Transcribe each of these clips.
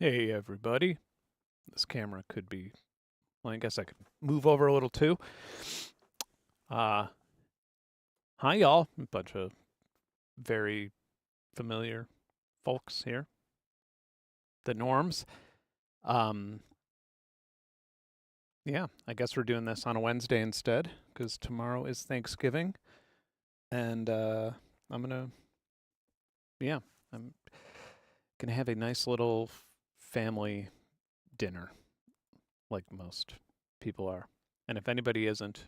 Hey everybody. This camera could be, well, I guess I could move over a little too. Hi y'all. A bunch of very familiar folks here. The norms. Yeah, I guess we're doing this on a Wednesday instead, because tomorrow is Thanksgiving. And I'm gonna have a nice little family dinner, like most people are. And if anybody isn't,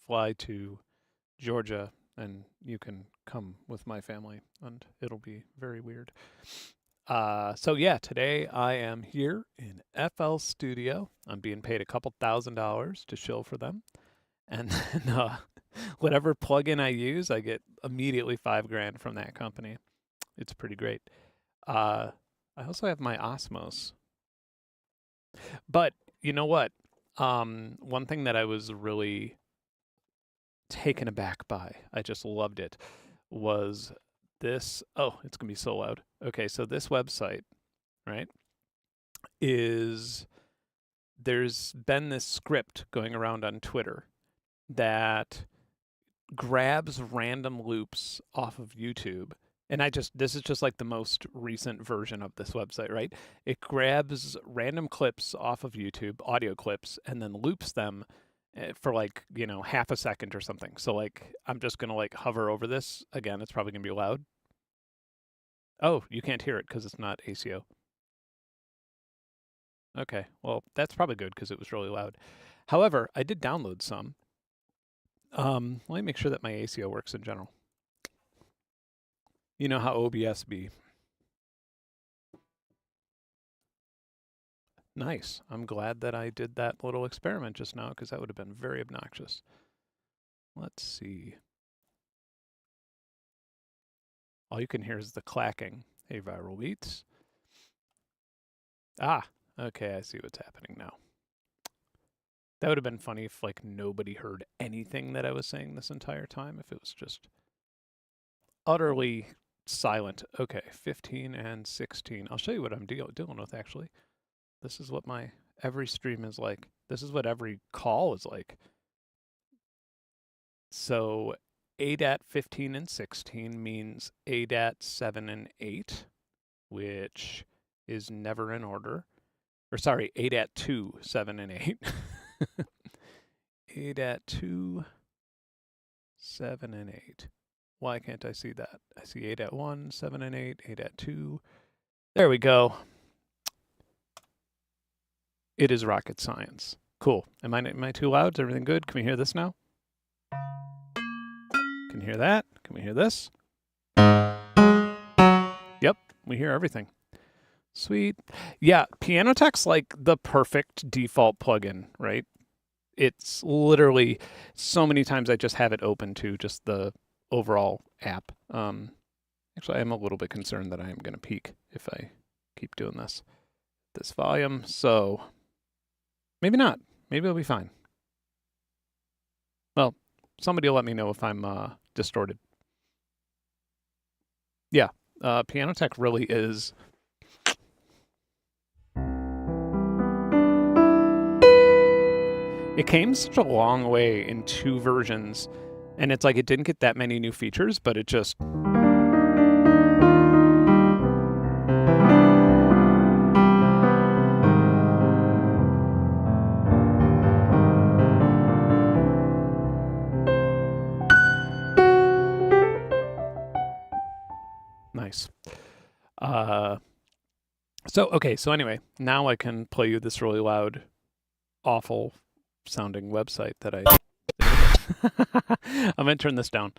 fly to Georgia and you can come with my family and it'll be very weird. So yeah, today I am here in FL Studio. I'm being paid a couple $1,000s to shill for them. And then whatever plugin I use, I get immediately $5,000 from that company. It's pretty great. I also have my Osmos. But you know what? One thing that I was really taken aback by, I just loved it, was this. Oh, it's going to be so loud. Okay, so this website, right, there's been this script going around on Twitter that grabs random loops off of YouTube. And this is just like the most recent version of this website, right? It grabs random clips off of YouTube, audio clips, and then loops them for like, half a second or something. So like, I'm just going to like hover over this. Again, it's probably going to be loud. Oh, you can't hear it because it's not ACO. Okay, well, that's probably good because it was really loud. However, I did download some. Let me make sure that my ACO works in general. You know how OBS be. Nice. I'm glad that I did that little experiment just now because that would have been very obnoxious. Let's see. All you can hear is the clacking. Hey, Viral Beats. Ah, okay, I see what's happening now. That would have been funny if like nobody heard anything that I was saying this entire time, if it was just utterly silent. Okay, 15 and 16. I'll show you what I'm dealing with actually. This is what my every stream is like. This is what every call is like. So ADAT 15 and 16 means ADAT 7 and 8, which is never in order. Or sorry, ADAT 2, 7 and 8. ADAT 2, 7 and 8. Why can't I see that? I see ADAT 1, 7 and 8, ADAT 2. There we go. It is rocket science. Cool. Am I too loud? Is everything good? Can we hear this now? Can you hear that? Can we hear this? Yep, we hear everything. Sweet. Yeah, Pianotech's like the perfect default plugin, right? It's literally so many times I just have it open to just the overall app. Actually, I am a little bit concerned that I am going to peak if I keep doing this volume. So maybe not. Maybe it'll be fine. Well, somebody will let me know if I'm distorted. Yeah, Pianotech really is. It came such a long way in 2 versions, and it's like it didn't get that many new features, but it just... Nice. So anyway, now I can play you this really loud, awful sounding website that I... I'm going to turn this down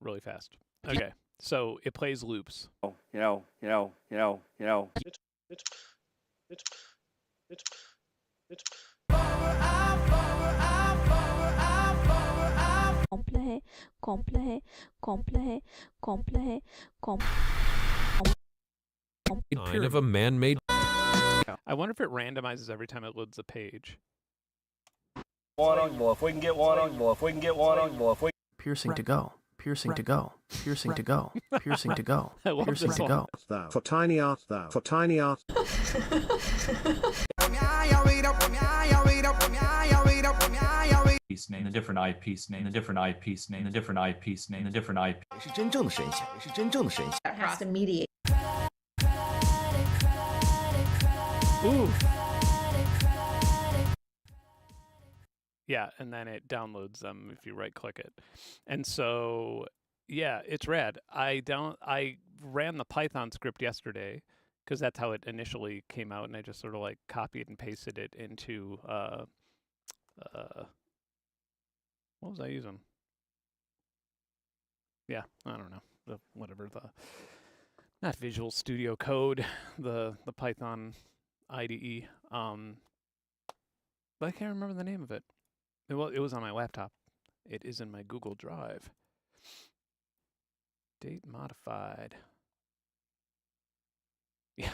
really fast. Okay, so it plays loops. Kind of a man-made. I wonder if it randomizes every time it loads a page. One on, well, if we can get one on, well, if we can get one on, well, if we... Piercing to go. Piercing to go. Piercing to go. Piercing to go. I love Piercing this to one. go. Thou for tiny art thou for tiny art. Piece name, the different eyepiece name, the different eyepiece name, the different eyepiece name, the different eyepiece. 是真正的神仙，是真正的神仙。 That has to mediate. Ooh. Yeah, and then it downloads them if you right click it. And so yeah, it's rad. I ran the Python script yesterday because that's how it initially came out, and I just sort of like copied and pasted it into what was I using? Yeah, I don't know. Whatever not Visual Studio Code, the Python IDE. But I can't remember the name of it. It was on my laptop. It is in my Google Drive. Date modified. Yeah,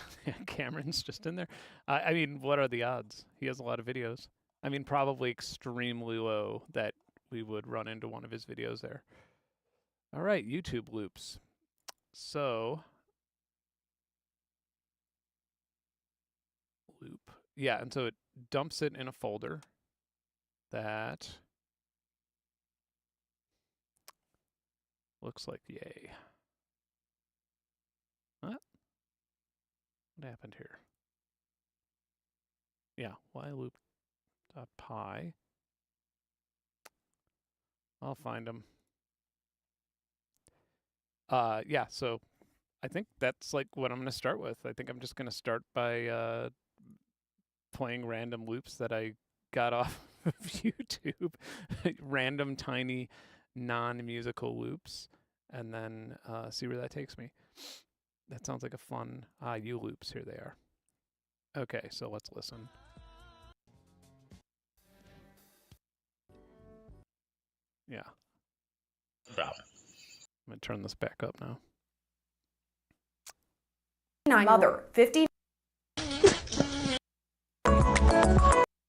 Cameron's just in there. I mean, what are the odds? He has a lot of videos. I mean, probably extremely low that we would run into one of his videos there. All right, YouTube loops. So, loop. Yeah, and so it dumps it in a folder that looks like yay. What happened here? Yeah, yloop.py. I'll find them. Yeah, so I think that's like what I'm going to start with. I think I'm just going to start by playing random loops that I got off of YouTube. Random tiny non-musical loops, and then see where that takes me. That sounds like a fun U loops. Here they are. Okay, so let's listen. Yeah. I'm gonna turn this back up now. Mother, 50.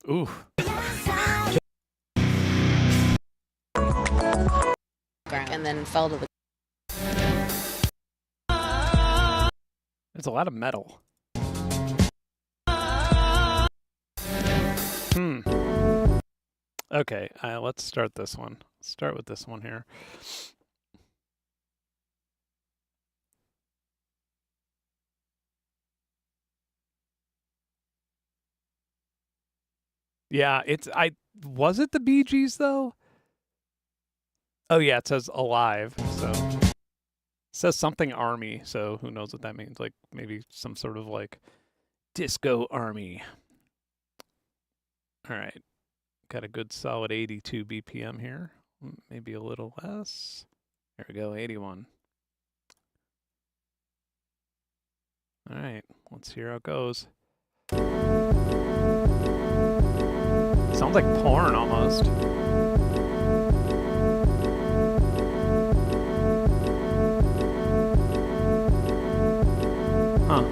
Ooh. And then fell to the. There's a lot of metal. Okay, let's start this one. Start with this one here. Yeah, was it the Bee Gees though? Oh yeah, it says alive, so it says something army, so who knows what that means, like maybe some sort of like disco army. All right. Got a good solid 82 BPM here. Maybe a little less. There we go, 81. All right, let's hear how it goes. Sounds like porn almost. Huh.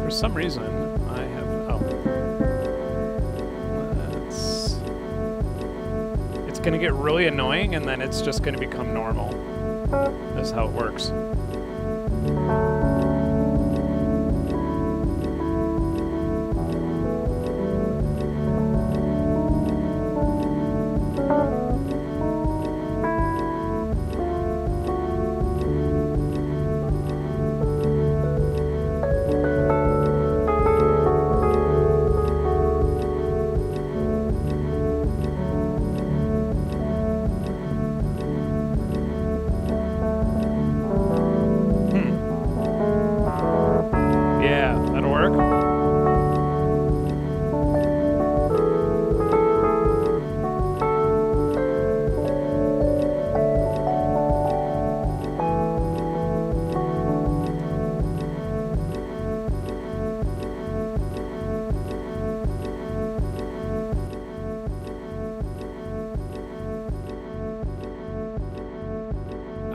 For some reason, I have, it's going to get really annoying and then it's just going to become normal. That's how it works.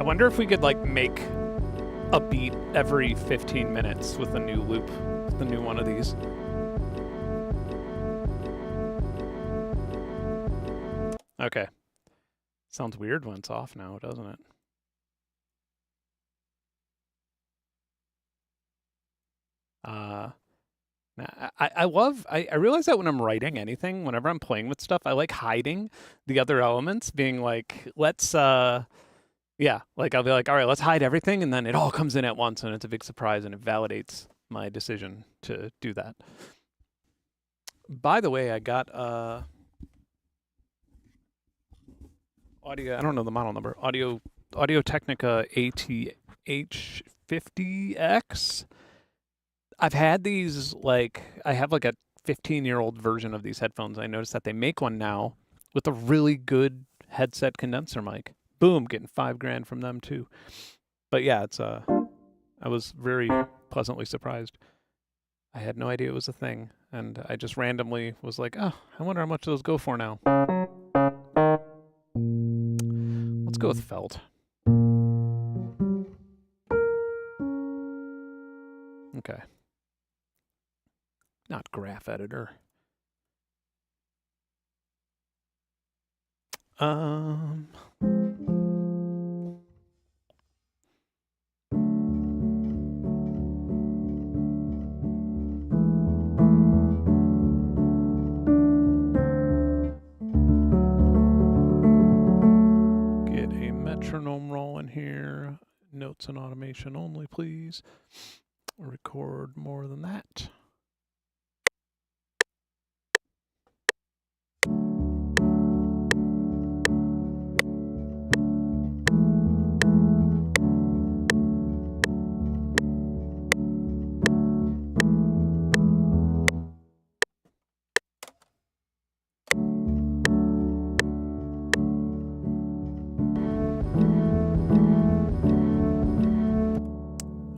wonder if we could like make a beat every 15 minutes with a new loop, the new one of these. Okay. Sounds weird when it's off now, doesn't it? I realize that when I'm writing anything, whenever I'm playing with stuff, I like hiding the other elements, being like, let's, yeah, like I'll be like, all right, let's hide everything, and then it all comes in at once, and it's a big surprise, and it validates my decision to do that. By the way, I got audio, I don't know the model number, Audio Technica ATH50X. I've had these, like, I have like a 15-year-old version of these headphones. I noticed that they make one now with a really good headset condenser mic. Boom, getting $5,000 from them too. But yeah, it's I was very pleasantly surprised. I had no idea it was a thing, and I just randomly was like, oh, I wonder how much those go for now. Let's go with felt. Okay. Not graph editor. Get a metronome rolling here. Notes and automation only, please. Record more than that.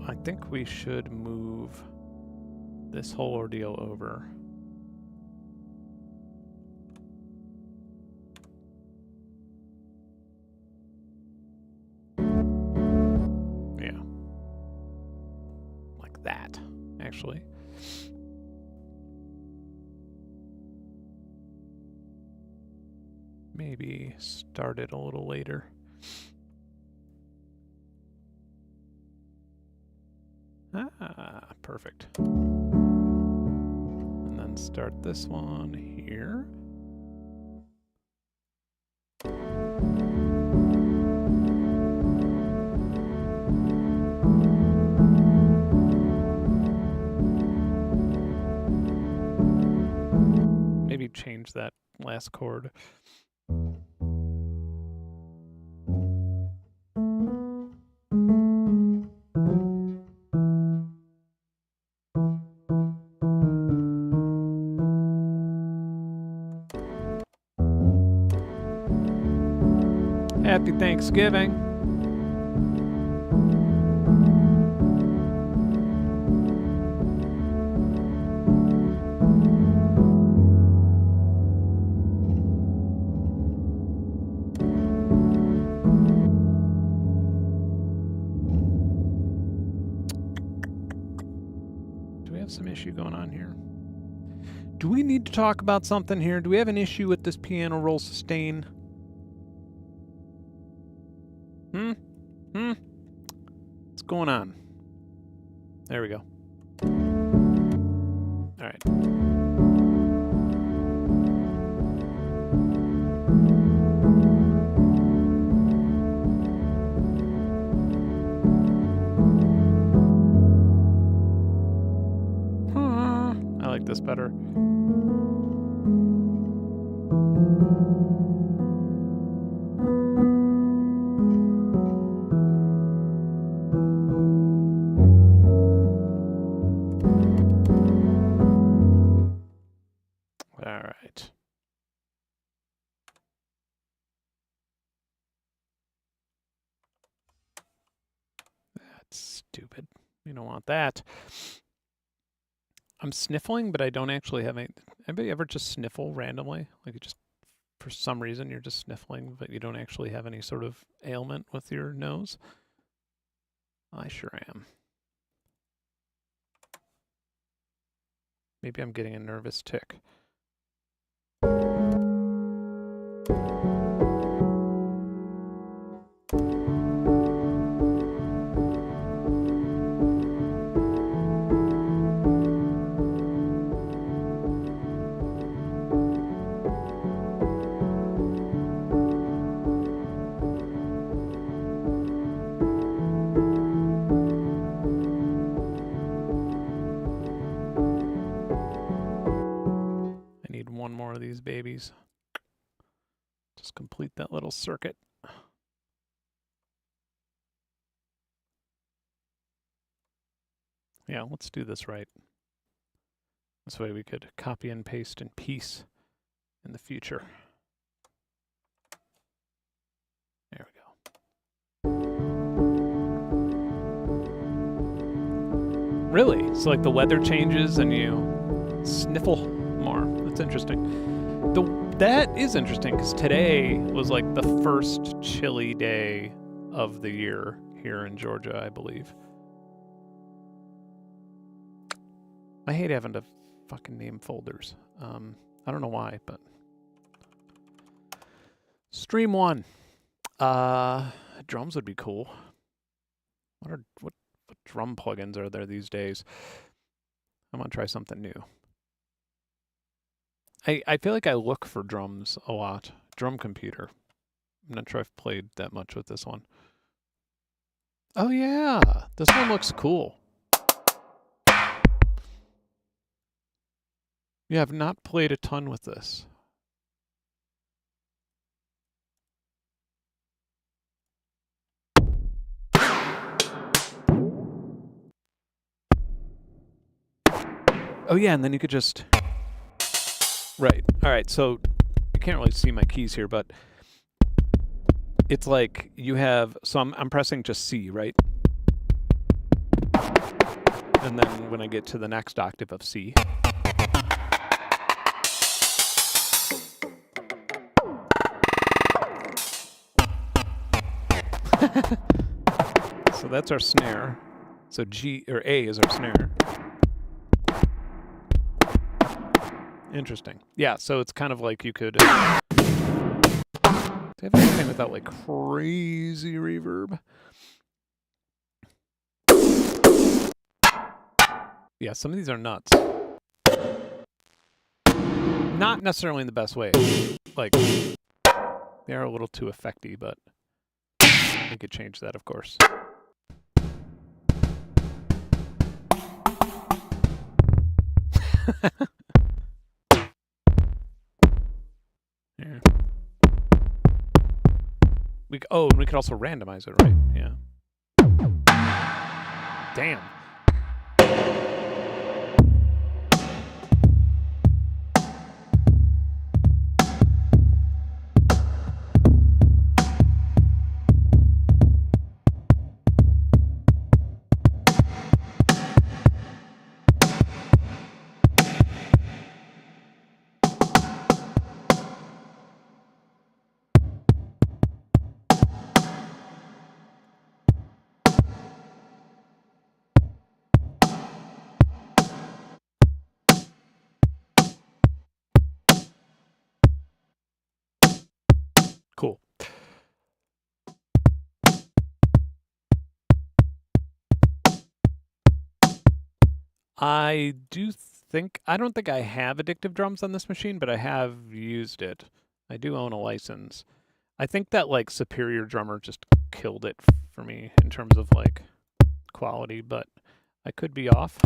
I think we should move this whole ordeal over. Yeah. Like that, actually. Maybe start it a little later. Ah, perfect. And then start this one here. Maybe change that last chord. Happy Thanksgiving. Do we have some issue going on here? Do we need to talk about something here? Do we have an issue with this piano roll sustain? What's going on? There we go. All right. I like this better. All right. That's stupid. We don't want that. I'm sniffling, but I don't actually have any. Anybody ever just sniffle randomly? Like, just for some reason you're just sniffling, but you don't actually have any sort of ailment with your nose. I sure am. Maybe I'm getting a nervous tick. One more of these babies. Just complete that little circuit. Yeah, let's do this right. This way we could copy and paste in peace in the future. There we go. Really? So like the weather changes and you sniffle more. That's interesting. That is interesting because today was like the first chilly day of the year here in Georgia, I believe. I hate having to fucking name folders. I don't know why, but Stream 1. Drums would be cool. What drum plugins are there these days? I'm gonna try something new. I feel like I look for drums a lot. Drum computer. I'm not sure I've played that much with this one. Oh yeah, this one looks cool. Yeah, I've not played a ton with this. Oh yeah, and then you could just... Right. All right, so you can't really see my keys here, but it's like you have... So I'm pressing just C, right? And then when I get to the next octave of C... So that's our snare. So G or A is our snare. Interesting. Yeah, so it's kind of like you could have anything without like crazy reverb. Yeah, some of these are nuts. Not necessarily in the best way. Like, they are a little too effecty, but we could change that, of course. Yeah. And we could also randomize it, right? Yeah. Damn. Cool. I don't think I have addictive drums on this machine, but I have used it. I do own a license. I think that like Superior Drummer just killed it for me in terms of like quality, but I could be off.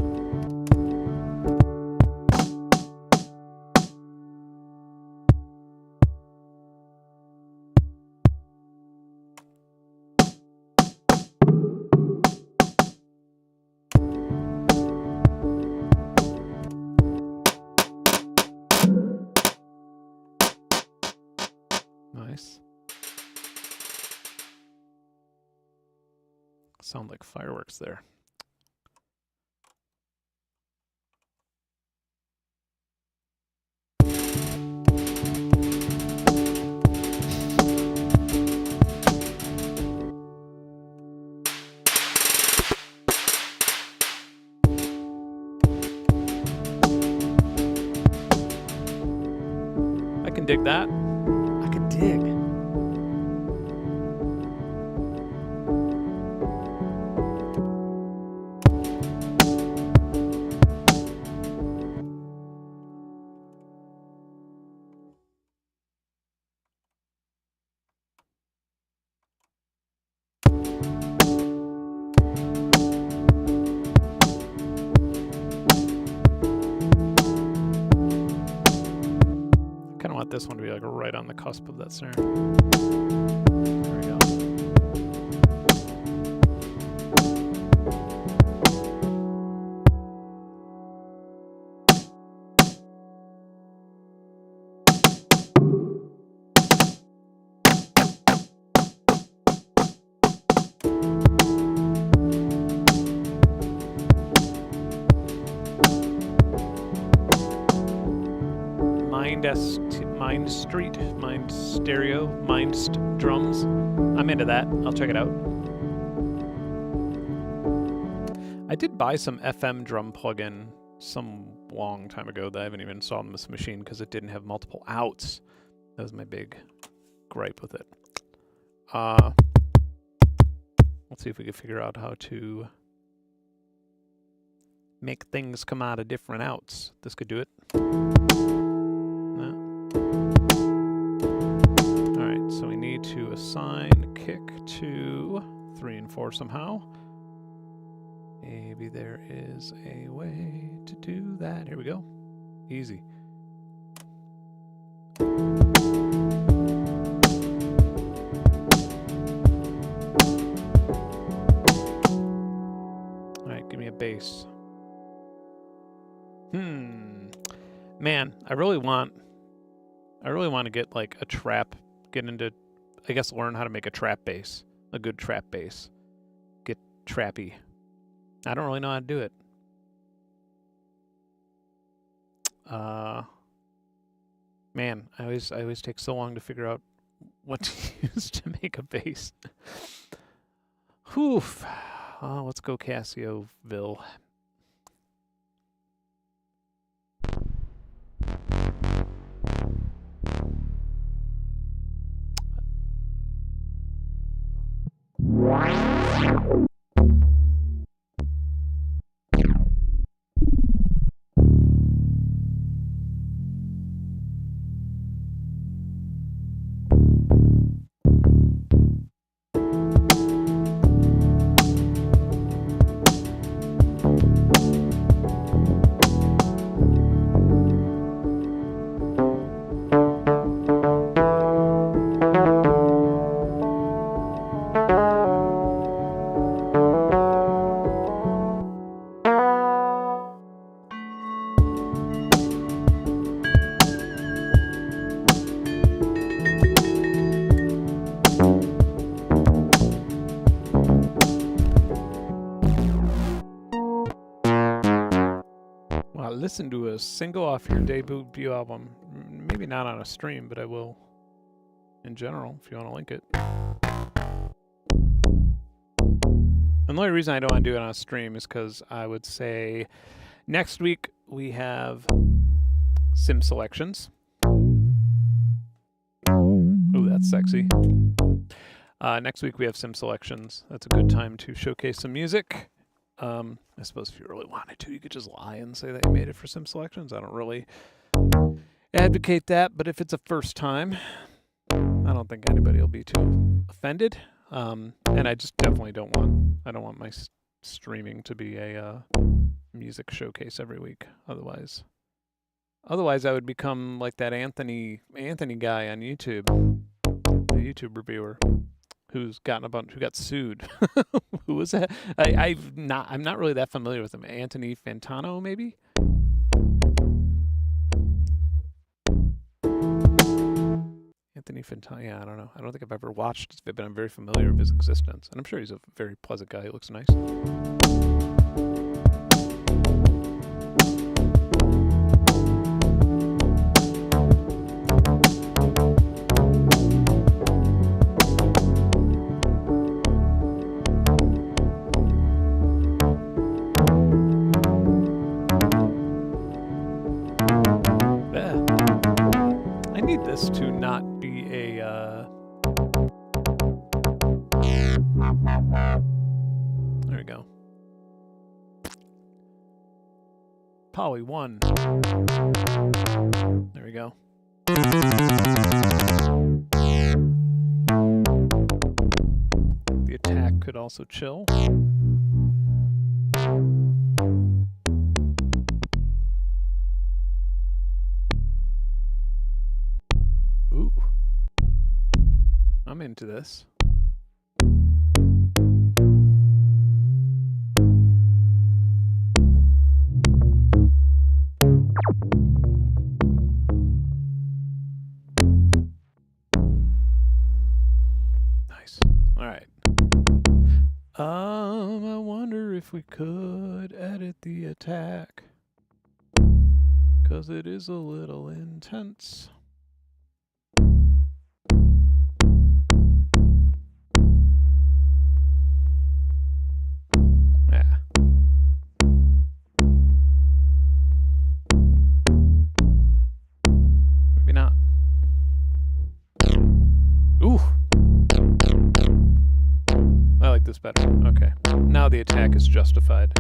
Nice. Sound like fireworks there. dig that. I could dig. Kind of want this one to be like right on the cusp of that snare. There we go. Mind Street, Mind Stereo, drums. I'm into that. I'll check it out. I did buy some FM drum plugin some long time ago that I haven't even installed on this machine because it didn't have multiple outs. That was my big gripe with it. Let's see if we can figure out how to make things come out of different outs. This could do it. So we need to assign kick to 3 and 4 somehow. Maybe there is a way to do that. Here we go. Easy. All right, give me a bass. Man, I really want to get like a trap. Get into, I guess, learn how to make a trap bass, a good trap bass. Get trappy. I don't really know how to do it. Man, I always take so long to figure out what to use to make a bass. Whew. Oh, let's go Casioville. Listen to a single off your debut album. Maybe not on a stream, but I will in general if you want to link it. And the only reason I don't want to do it on a stream is because I would say next week we have sim selections. Ooh, that's sexy. Next week we have sim selections. That's a good time to showcase some music. I suppose if you really wanted to, you could just lie and say that you made it for sim selections. I don't really advocate that, but if it's a first time, I don't think anybody will be too offended. And I just definitely don't want my streaming to be a music showcase every week. Otherwise I would become like that Anthony guy on YouTube, the YouTube reviewer. Who got sued? Who was that? I'm not really that familiar with him. Anthony Fantano, maybe? Anthony Fantano, yeah, I don't know. I don't think I've ever watched his vid, but I'm very familiar with his existence. And I'm sure he's a very pleasant guy. He looks nice. go. Poly 1. There we go. The attack could also chill. Ooh. I'm into this. Nice. All right. I wonder if we could edit the attack, 'cause it is a little intense. Yeah. Maybe not. Ooh. I like this better. Okay. Now the attack is justified.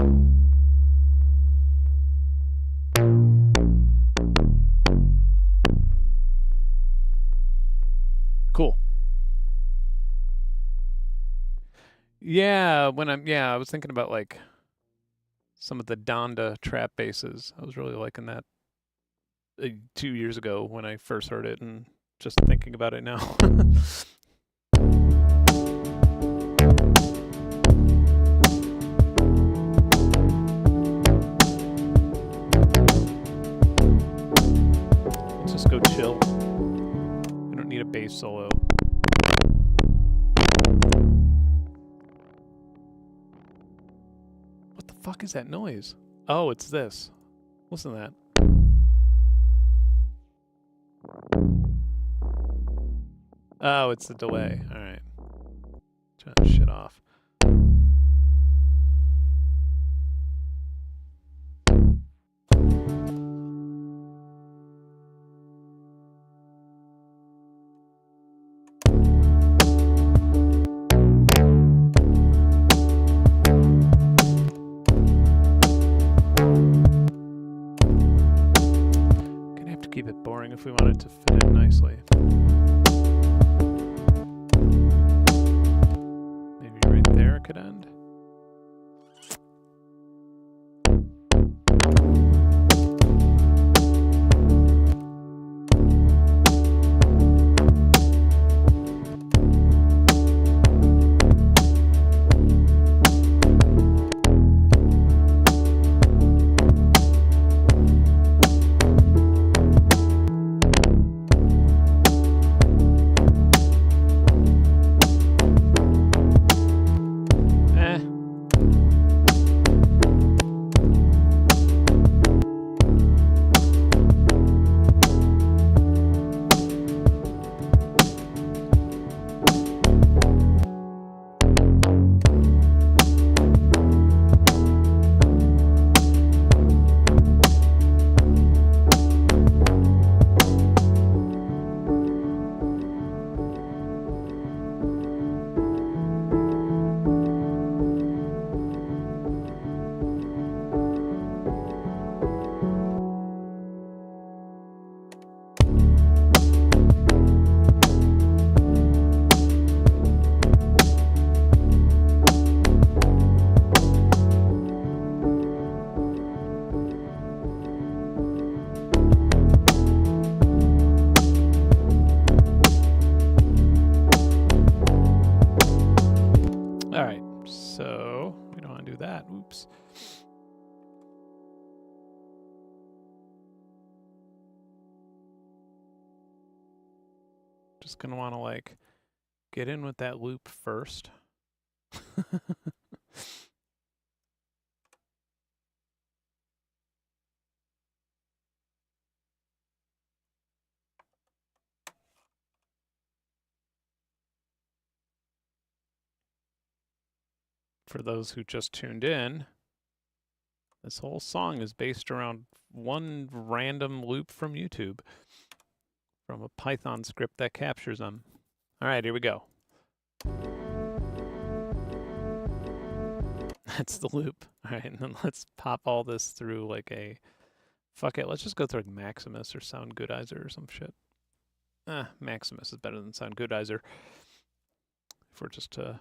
Cool. Yeah, I was thinking about like some of the Donda trap basses. I was really liking that 2 years ago when I first heard it, and just thinking about it now. Let's just go chill. I don't need a bass solo. What the fuck is that noise? Oh, it's this. Listen to that. Oh, it's the delay. All right. Turn that shit off. Gonna have to keep it boring if we want it to fit in nicely. Maybe right there it could end. All right, so we don't want to do that. Oops. Just gonna want to like get in with that loop first. For those who just tuned in, this whole song is based around one random loop from YouTube, from a Python script that captures them. All right, here we go. That's the loop. All right, and then let's pop all this through like a, fuck it, let's just go through like Maximus or Sound Goodizer or some shit. Maximus is better than Sound Goodizer if we're just to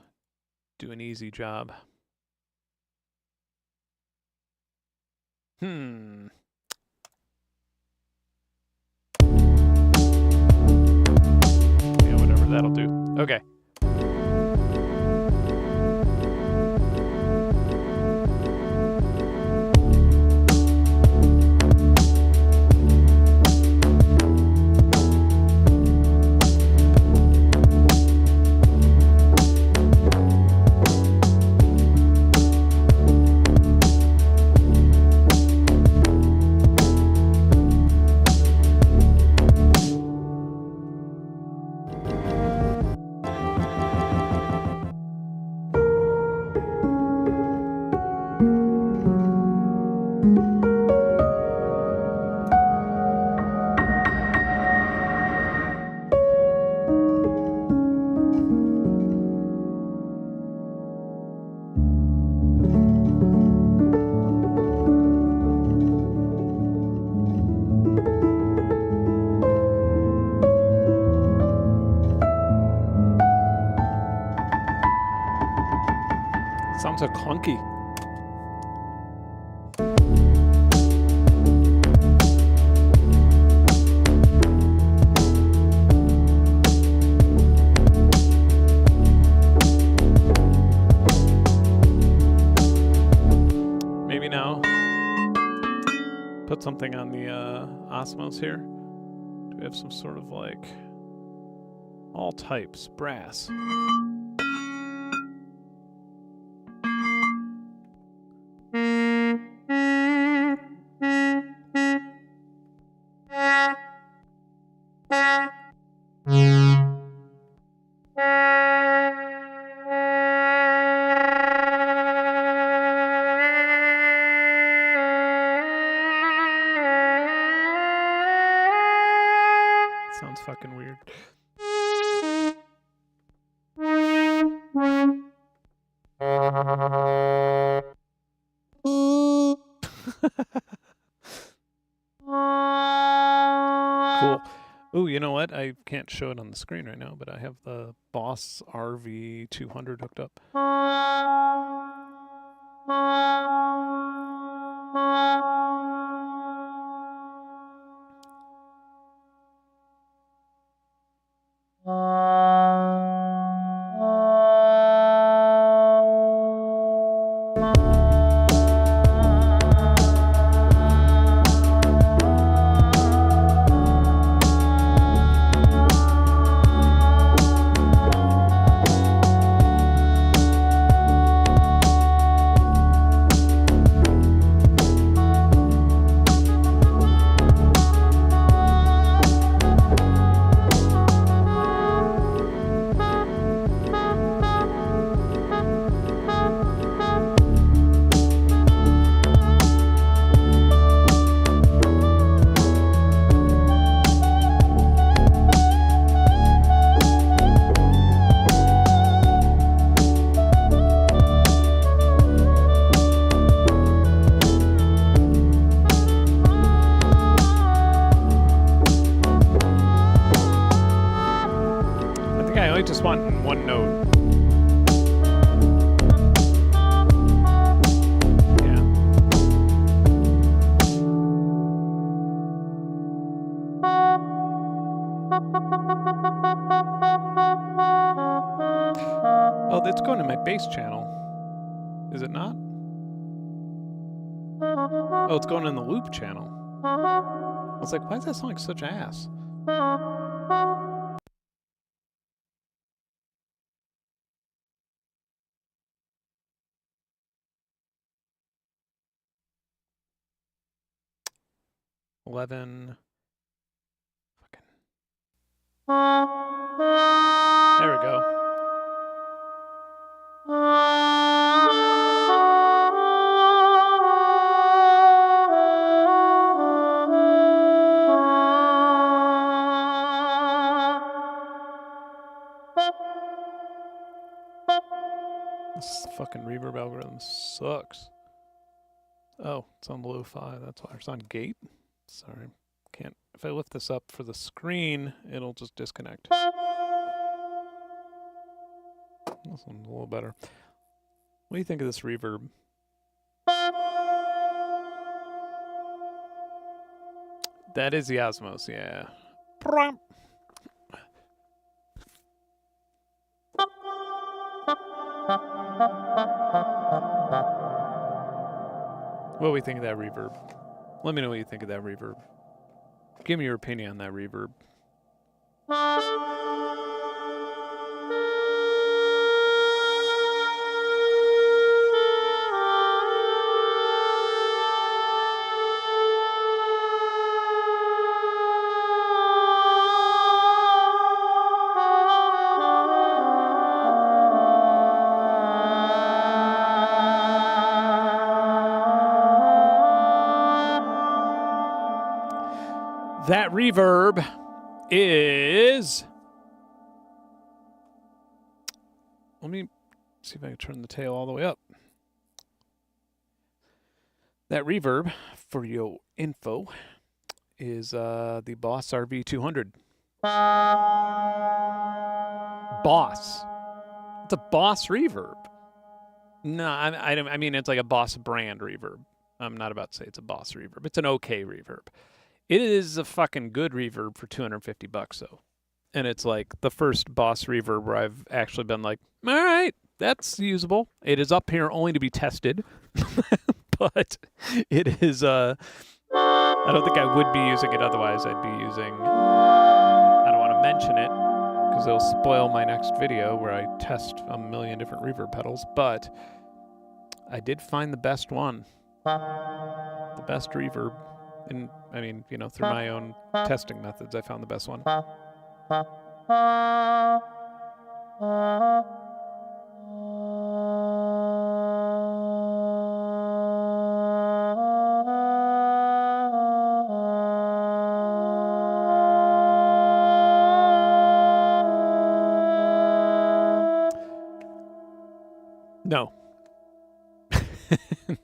do an easy job. Yeah, whatever, that'll do. Okay. Sounds so clunky. Maybe now put something on the Osmos here. Do we have some sort of like all types, brass? Sounds fucking weird. Cool. Ooh, you know what? I can't show it on the screen right now, but I have the Boss RV200 hooked up. I just want one note. Yeah. Oh, that's going to my bass channel. Is it not? Oh, it's going in the loop channel. I was like, why does that sound like such ass? Fucking. There we go. This fucking reverb algorithm sucks. Oh, it's on lo-fi. That's why it's on gate. Sorry, can't. If I lift this up for the screen, it'll just disconnect. This one's a little better. What do you think of this reverb? That is the Osmos, yeah. What do we think of that reverb? Let me know what you think of that reverb. Give me your opinion on that reverb. That reverb is... Let me see if I can turn the tail all the way up. That reverb, for your info, is the Boss RV200. Boss. It's a Boss reverb. No, I mean, it's like a Boss brand reverb. I'm not about to say it's a Boss reverb. It's an okay reverb. It is a fucking good reverb for $250 though. And it's like the first Boss reverb where I've actually been like, all right, that's usable. It is up here only to be tested. But it is, I don't think I would be using it otherwise. I'd be using, I don't want to mention it because it'll spoil my next video where I test a million different reverb pedals. But I did find the best one, the best reverb. And I mean, you know, through my own testing methods, I found the best one. No.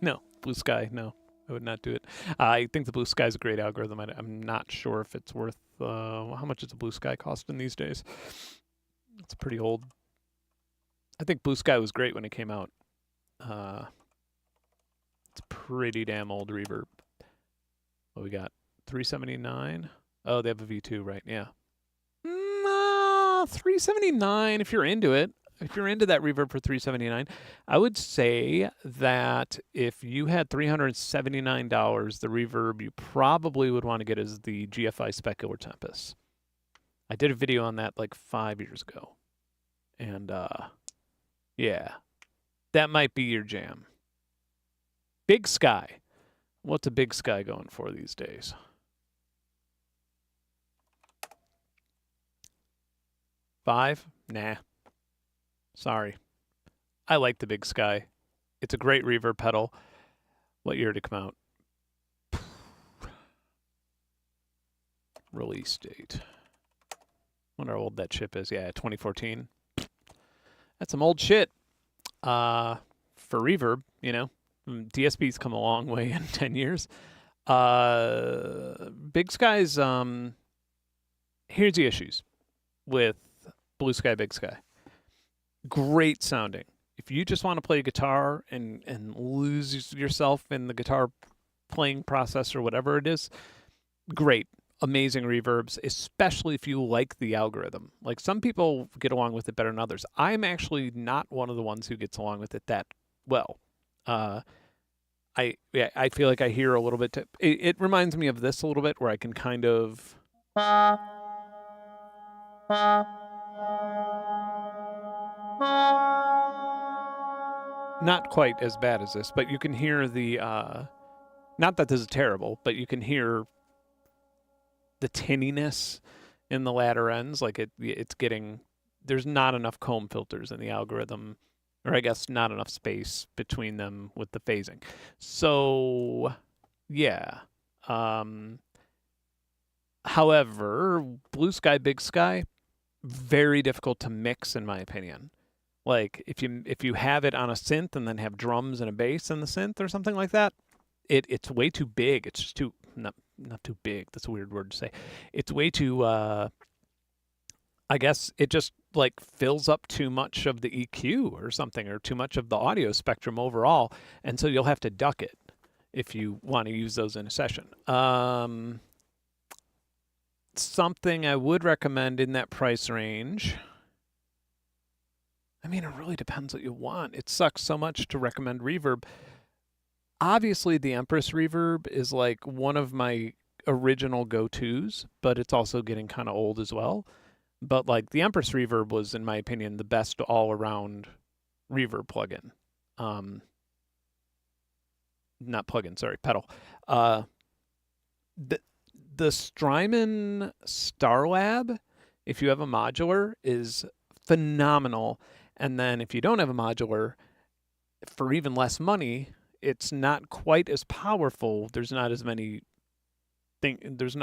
No. Blue Sky, no. I would not do it. I think the Blue Sky is a great algorithm. I'm not sure if it's worth... how much is a Blue Sky costing these days? It's pretty old. I think Blue Sky was great when it came out. It's a pretty damn old reverb. What we got? 379? Oh, they have a V2, right? Yeah. 379 if you're into it. If you're into that reverb for $379, I would say that if you had $379, the reverb you probably would want to get is the GFI Specular Tempest. I did a video on that like 5 years ago. And yeah, that might be your jam. Big Sky. What's a Big Sky going for these days? $5? Nah. Sorry. I like the Big Sky. It's a great reverb pedal. What year did it come out? Release date. Wonder how old that chip is. Yeah, 2014. That's some old shit. For reverb, you know. DSP's come a long way in 10 years. Big Sky's... here's the issues with Blue Sky, Big Sky. Great sounding. If you just want to play guitar and lose yourself in the guitar playing process or whatever it is, great. Amazing reverbs, especially if you like the algorithm. Like some people get along with it better than others. I'm actually not one of the ones who gets along with it that well. I feel like I hear a little bit. It reminds me of this a little bit where I can kind of... Not quite as bad as this, but you can hear the, not that this is terrible, but you can hear the tinniness in the latter ends. Like it's getting, there's not enough comb filters in the algorithm, or I guess not enough space between them with the phasing. So, yeah. However, Blue Sky, Big Sky, very difficult to mix in my opinion. Like if you have it on a synth and then have drums and a bass in the synth or something like that, it's way too big. It's just too not too big. That's a weird word to say. It's way too I guess it just like fills up too much of the EQ or something, or too much of the audio spectrum overall, and so you'll have to duck it if you want to use those in a session. Something I would recommend in that price range. I mean, it really depends what you want. It sucks so much to recommend reverb. Obviously, the Empress reverb is like one of my original go-tos, but it's also getting kind of old as well. But like the Empress reverb was, in my opinion, the best all-around reverb plugin. Not plugin, sorry, pedal. The Strymon Starlab, if you have a modular, is phenomenal. And then if you don't have a modular, for even less money, it's not quite as powerful. There's not as many parameters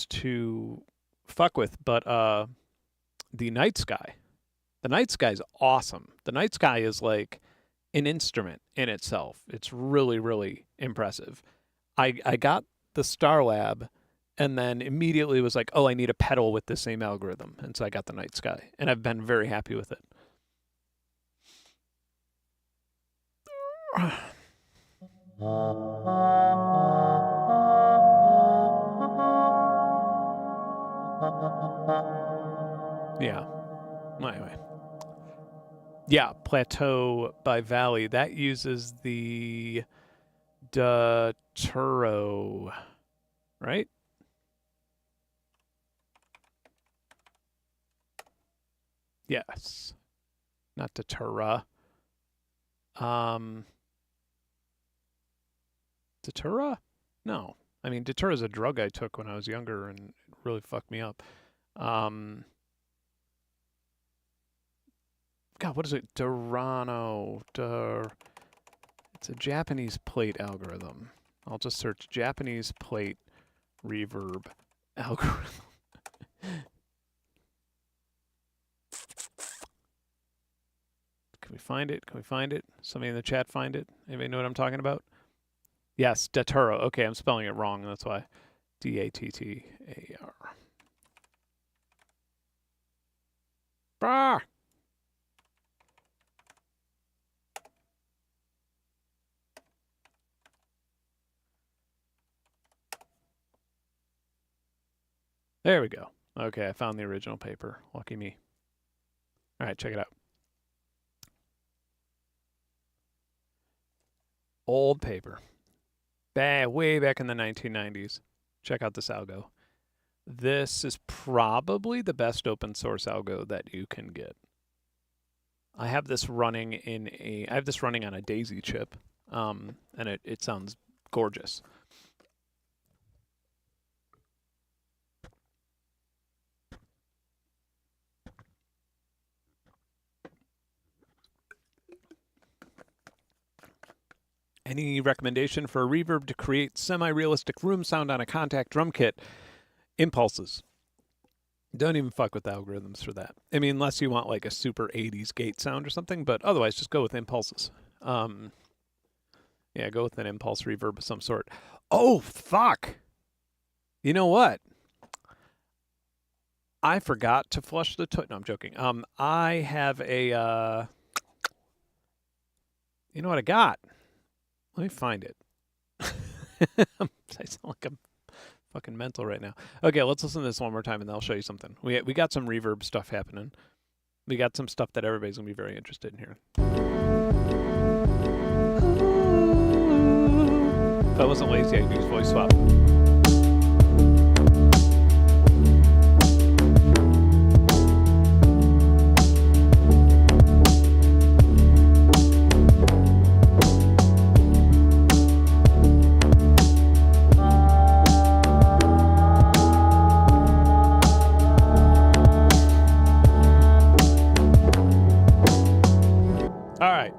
to fuck with. But the Night Sky is awesome. The Night Sky is like an instrument in itself. It's really, really impressive. I got the Starlab and then immediately was like, oh, I need a pedal with the same algorithm. And so I got the Night Sky, and I've been very happy with it. Yeah. Anyway. Yeah, Plateau by Valley. That uses the Daturo, right? Yes. Not Datura. Datura? No. I mean, Datura is a drug I took when I was younger, and it really fucked me up. God, what is it? Durano. It's a Japanese plate algorithm. I'll just search Japanese plate reverb algorithm. Can we find it? Can we find it? Somebody in the chat find it? Anybody know what I'm talking about? Yes, Datura. Okay, I'm spelling it wrong. That's why. D-A-T-T-A-R. Bah! There we go. Okay, I found the original paper. Lucky me. All right, check it out. Old paper. Way back in the 1990s. Check out this algo. This is probably the best open source algo that you can get. I have this running on a Daisy chip, and it sounds gorgeous. Any recommendation for a reverb to create semi-realistic room sound on a Contact drum kit? Impulses. Don't even fuck with algorithms for that. I mean, unless you want like a super 80s gate sound or something, but otherwise just go with impulses. Yeah, go with an impulse reverb of some sort. Oh, fuck! You know what? I forgot to flush the toilet. No, I'm joking. I have a, you know what I got? Let me find it. I sound like I'm fucking mental right now. Okay, let's listen to this one more time, and then I'll show you something. We got some reverb stuff happening. We got some stuff that everybody's going to be very interested in hearing. If I wasn't lazy, I'd use voice swap.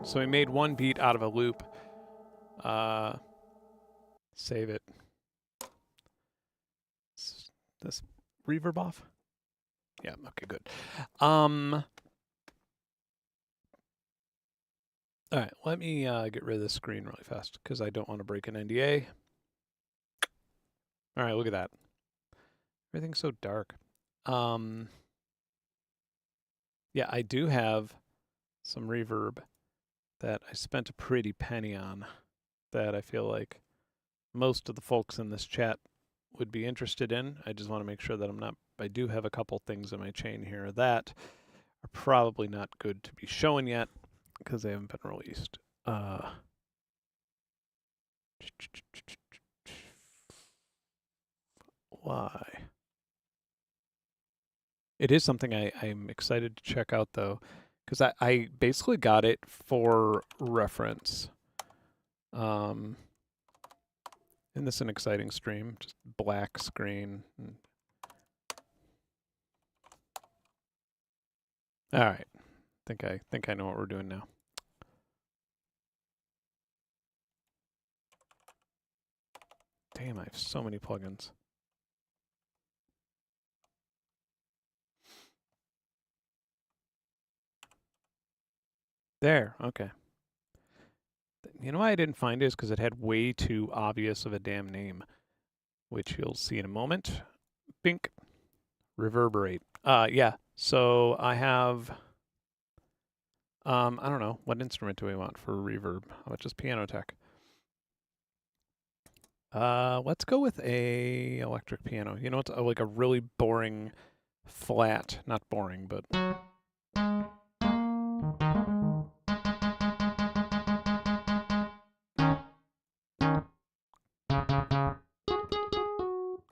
So we made one beat out of a loop. Save it. Is this reverb off? Yeah, okay, good. All right, let me get rid of this screen really fast because I don't want to break an NDA. All right, look at that. Everything's so dark. Yeah, I do have some reverb that I spent a pretty penny on that I feel like most of the folks in this chat would be interested in. I just want to make sure that I do have a couple things in my chain here that are probably not good to be shown yet because they haven't been released. Why? It is something I'm excited to check out though, because I basically got it for reference. Isn't this an exciting stream? Just black screen. All right, I think I know what we're doing now. Damn, I have so many plugins. There, okay. You know why I didn't find it is because it had way too obvious of a damn name, which you'll see in a moment. Bink. Reverberate. Yeah, so I have, I don't know, what instrument do we want for reverb? How about just piano tech? Let's go with a electric piano. You know, it's like a really boring flat, not boring, but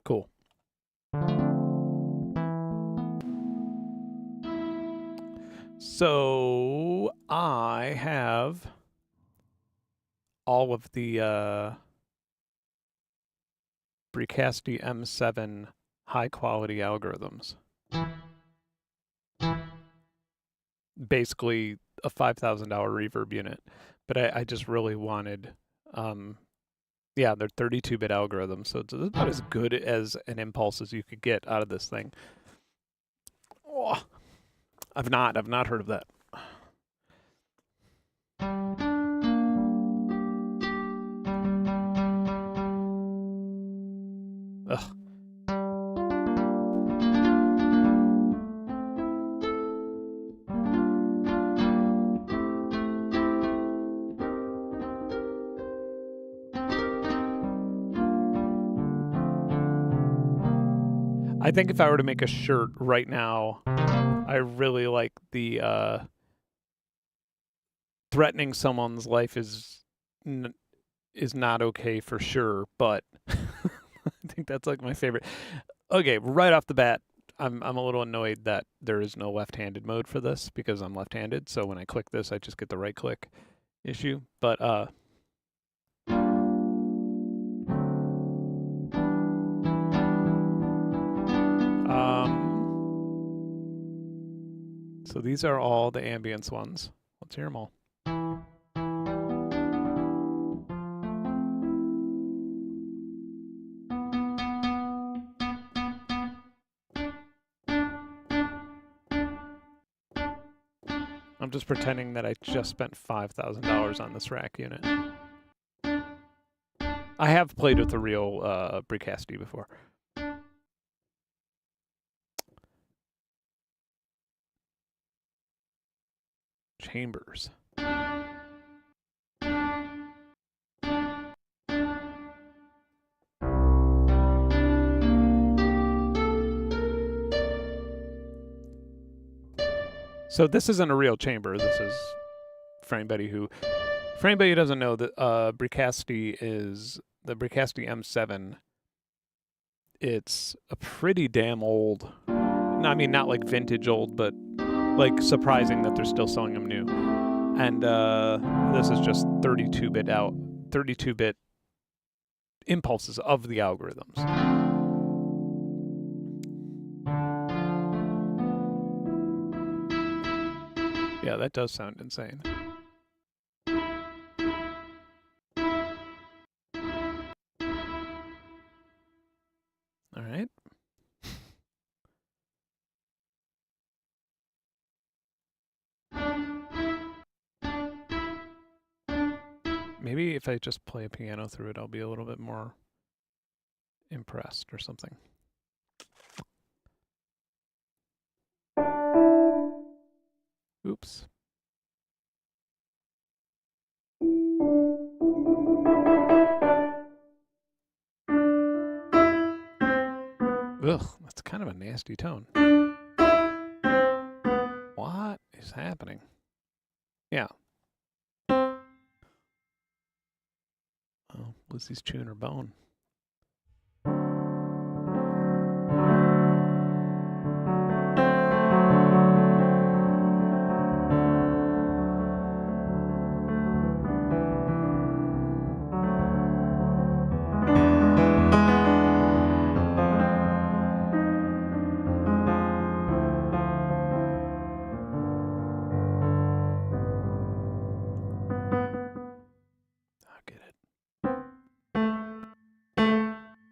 cool. So I have all of the Bricasti M7 high quality algorithms. Basically a $5,000 reverb unit, but I just really wanted, yeah, they're 32-bit algorithms, so it's about as good as an impulse as you could get out of this thing. Oh, I've not heard of that. Ugh. I think if I were to make a shirt right now, I really like the threatening someone's life is not okay for sure, but I think that's like my favorite. Okay, right off the bat, I'm a little annoyed that there is no left-handed mode for this because I'm left-handed, so when I click this, I just get the right-click issue. But so these are all the ambience ones. Let's hear them all. I'm just pretending that I just spent $5,000 on this rack unit. I have played with the real Bricasti before. Chambers. So this isn't a real chamber. This is for anybody who doesn't know that Bricasti is the Bricasti M7. It's a pretty damn old. I mean, not like vintage old, but like surprising that they're still selling them new. And this is just 32-bit impulses of the algorithms. Yeah, that does sound insane. All right. Maybe if I just play a piano through it, I'll be a little bit more impressed or something. Oops. Ugh, that's kind of a nasty tone. What is happening? Yeah. Oh, Lizzie's chewing her bone.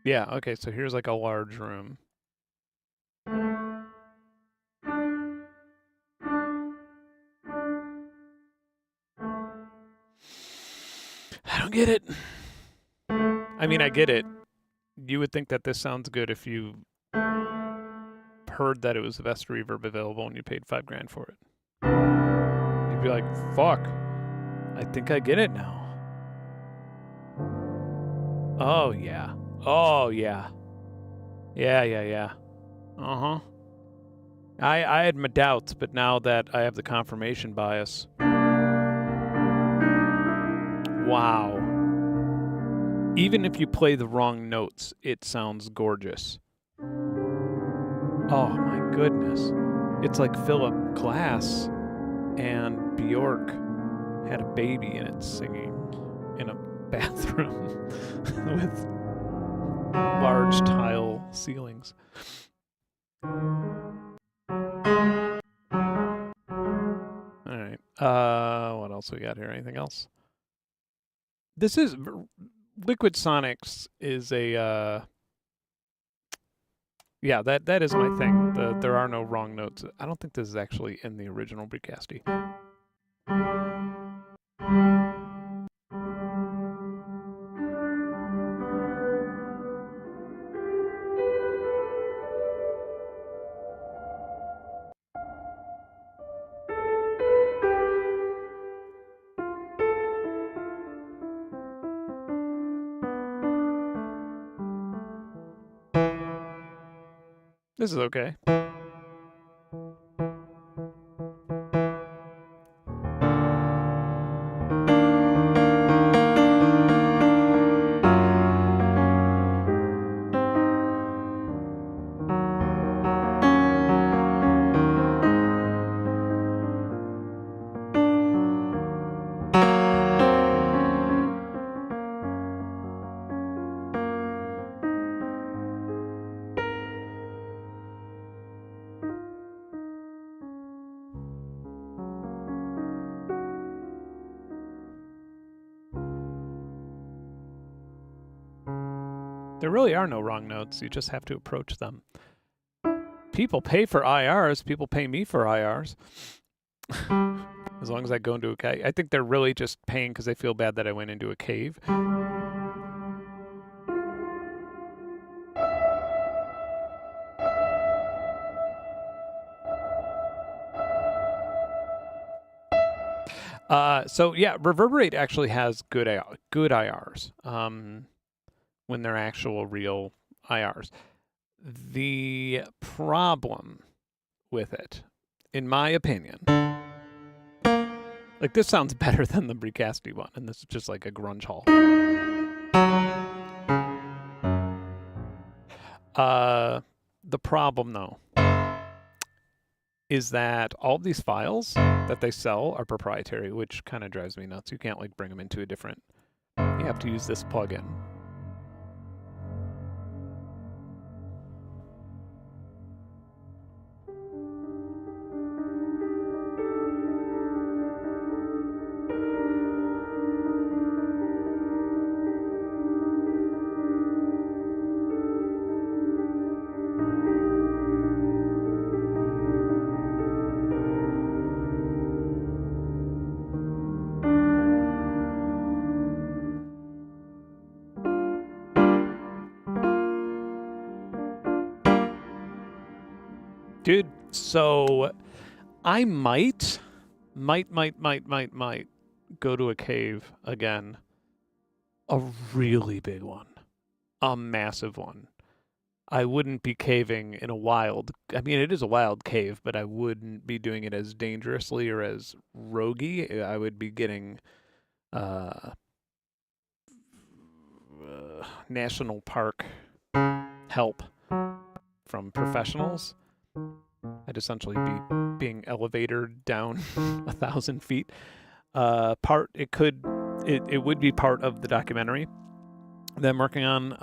Yeah, okay, so here's like a large room. I don't get it. I mean, I get it. You would think that this sounds good if you heard that it was the best reverb available and you paid $5,000 for it. You'd be like, fuck, I think I get it now. Oh, yeah. Oh, yeah. Yeah. Uh-huh. I had my doubts, but now that I have the confirmation bias. Wow. Even if you play the wrong notes, it sounds gorgeous. Oh my goodness. It's like Philip Glass and Bjork had a baby and it's singing in a bathroom with large tile ceilings. All right. What else we got here? Anything else? This is Liquid Sonics is a yeah, that is my thing. There are no wrong notes. I don't think this is actually in the original Bricasti. This is okay. There really are no wrong notes. You just have to approach them. People pay for IRs. People pay me for IRs. As long as I go into a cave. I think they're really just paying because they feel bad that I went into a cave. So yeah, Reverberate actually has good IRs when they're actual real IRs. The problem with it, in my opinion, like this sounds better than the Bricasti one, and this is just like a grunge hall. The problem though is that all of these files that they sell are proprietary, which kind of drives me nuts. You can't like bring them into a different, you have to use this plugin. Dude, so I might go to a cave again. A really big one. A massive one. I wouldn't be caving in a wild... I mean, it is a wild cave, but I wouldn't be doing it as dangerously or as roguey. I would be getting national park help from professionals. I'd essentially be being elevated down 1,000 feet. It would be part of the documentary that I'm working on.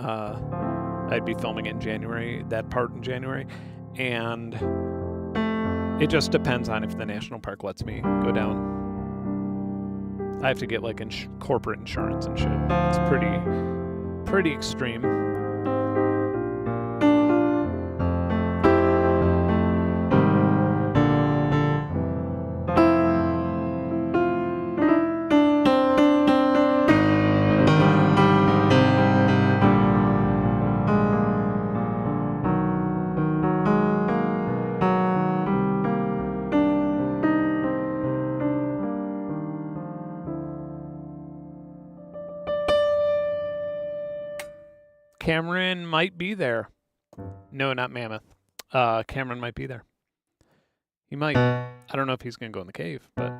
I'd be filming it in January, that part in January, and it just depends on if the national park lets me go down. I have to get like corporate insurance and shit. It's pretty extreme. Cameron might be there. No, not Mammoth. Cameron might be there. He might. I don't know if he's going to go in the cave, but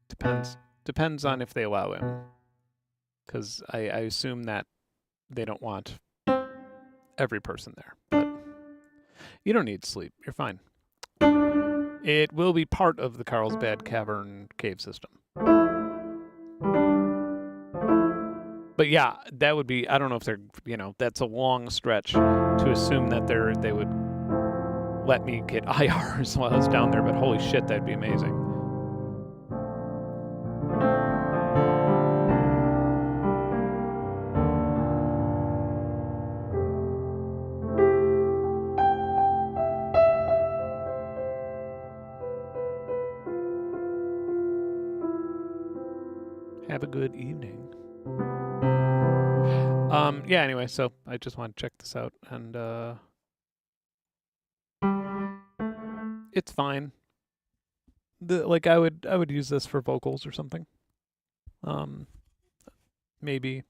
depends. Depends on if they allow him. Because I assume that they don't want every person there. But you don't need sleep. You're fine. It will be part of the Carlsbad Cavern cave system. But yeah, that would be, I don't know if they're, that's a long stretch to assume that they would let me get IRs while I was down there, but holy shit, that'd be amazing. Have a good evening. Yeah, anyway, so I just want to check this out, and it's fine. I would use this for vocals or something. Maybe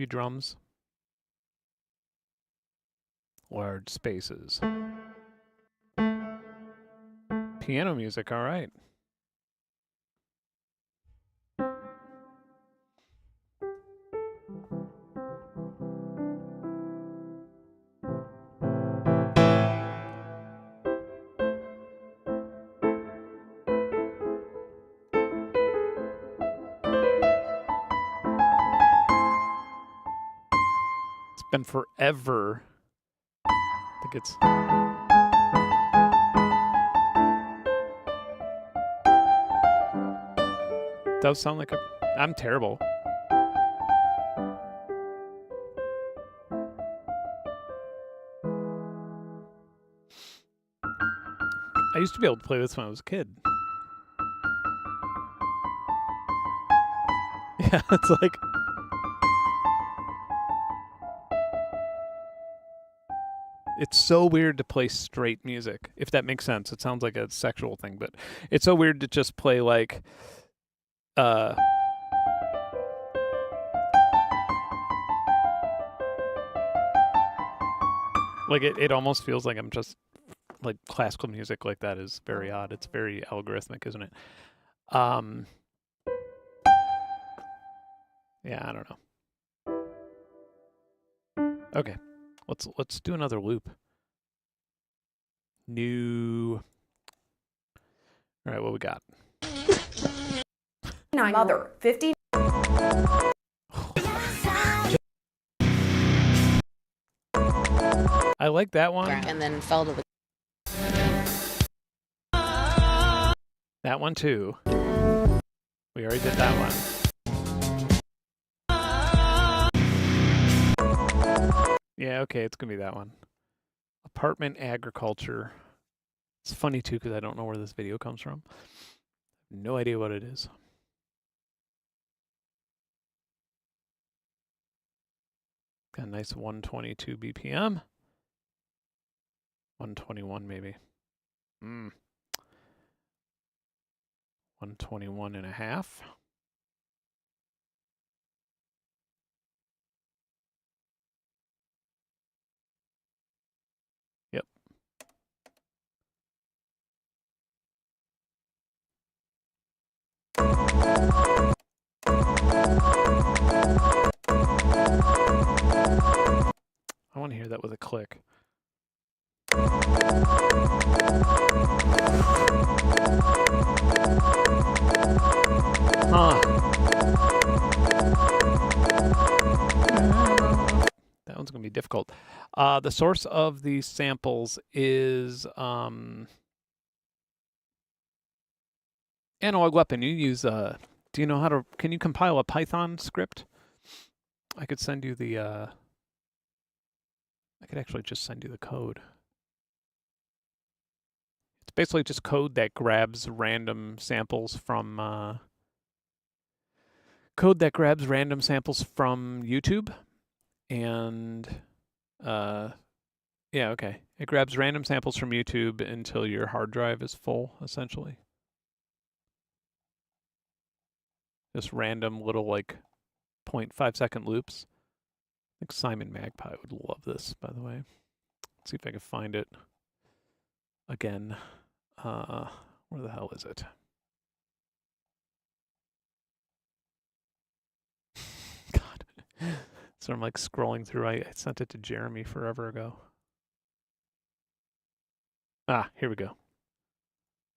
drums. Large spaces. Piano music, all right. It's been forever. I think it's... does sound like a... I'm terrible. I used to be able to play this when I was a kid. Yeah, it's like... It's so weird to play straight music, if that makes sense. It sounds like a sexual thing, but it's so weird to just play like... like it almost feels like I'm just... like classical music like that is very odd. It's very algorithmic, isn't it? Yeah, I don't know. Okay. Let's do another loop. New. All right, what we got? Mother, 50. I like that one. And then fell to the... That one too. We already did that one. Yeah, okay, it's gonna be that one. Apartment agriculture. It's funny too because I don't know where this video comes from. No idea what it is. Got a nice 122 BPM. 121 maybe. 121 and a half. Yep. I want to hear that with a click. Huh. That one's going to be difficult. The source of these samples is Analog Weapon. You use, do you know how to, can you compile a Python script? I could send you the, I could actually just send you the code. It's basically just code that grabs random samples from, YouTube. And, yeah, okay. It grabs random samples from YouTube until your hard drive is full, essentially. Just random little, like, 0.5 second loops. I think Simon Magpie would love this, by the way. Let's see if I can find it again. Where the hell is it? God. So I'm like scrolling through. I sent it to Jeremy forever ago. Ah, here we go.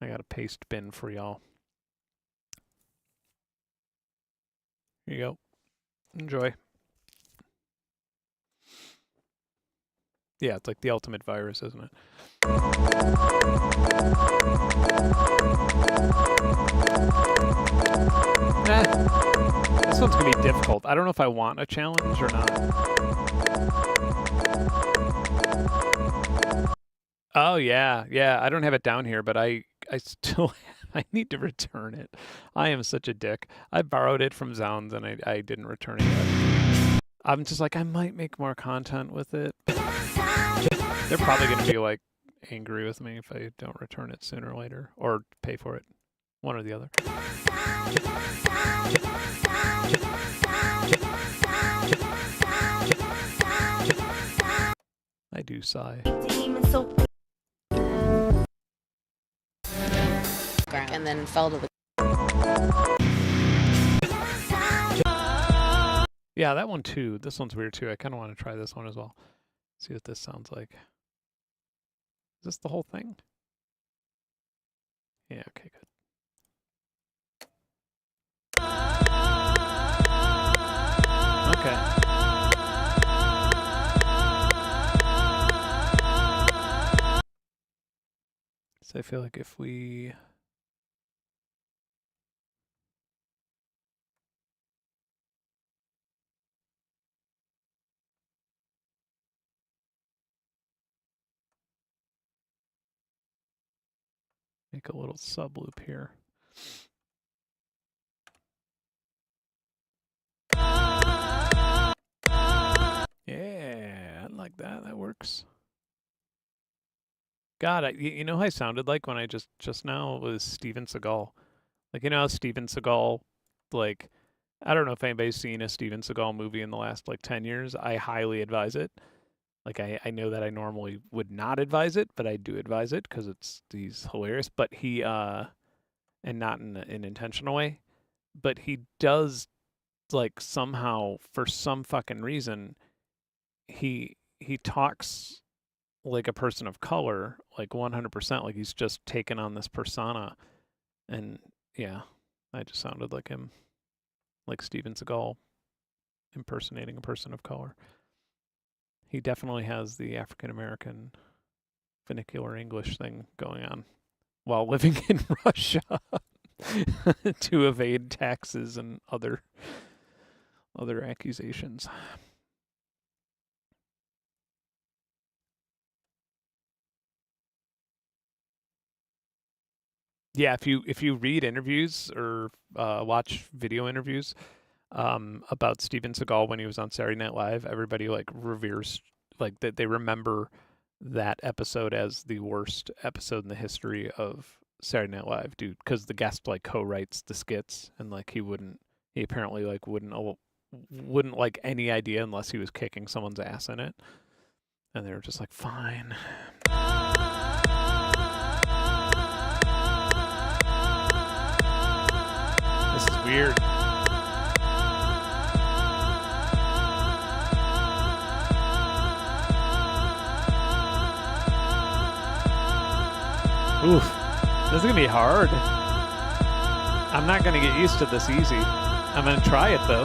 I got a paste bin for y'all. Here you go. Enjoy. Yeah, it's like the ultimate virus, isn't it? This one's going to be difficult. I don't know if I want a challenge or not. Oh, yeah. Yeah, I don't have it down here, but I still I need to return it. I am such a dick. I borrowed it from Zounds and I didn't return it yet. I'm just like, I might make more content with it. They're probably going to be like angry with me if I don't return it sooner or later, or pay for it. One or the other. I do sigh. And then fell to the Yeah, that one too. This one's weird too. I kind of want to try this one as well. See what this sounds like. Is this the whole thing? Yeah, okay, good. Okay. So I feel like if we make a little sub loop here. Yeah, I like that. That works. God, you know how I sounded like when I just now was Steven Seagal. Like, you know how Steven Seagal, like, I don't know if anybody's seen a Steven Seagal movie in the last, like, 10 years. I highly advise it. Like, I know that I normally would not advise it, but I do advise it because he's hilarious. But he, and not in an intentional way, but he does, like, somehow, for some fucking reason, he talks like a person of color, like 100%, like he's just taken on this persona. And yeah, I just sounded like him, like Steven Seagal impersonating a person of color. He definitely has the African-American vernacular English thing going on while living in Russia to evade taxes and other accusations. Yeah, if you read interviews or watch video interviews about Steven Seagal when he was on Saturday Night Live, everybody like reveres, like that they remember that episode as the worst episode in the history of Saturday Night Live, dude, because the guest like co-writes the skits, and like he apparently like wouldn't like any idea unless he was kicking someone's ass in it, and they were just like, fine. This is weird. Oof. This is going to be hard. I'm not going to get used to this easy. I'm going to try it, though.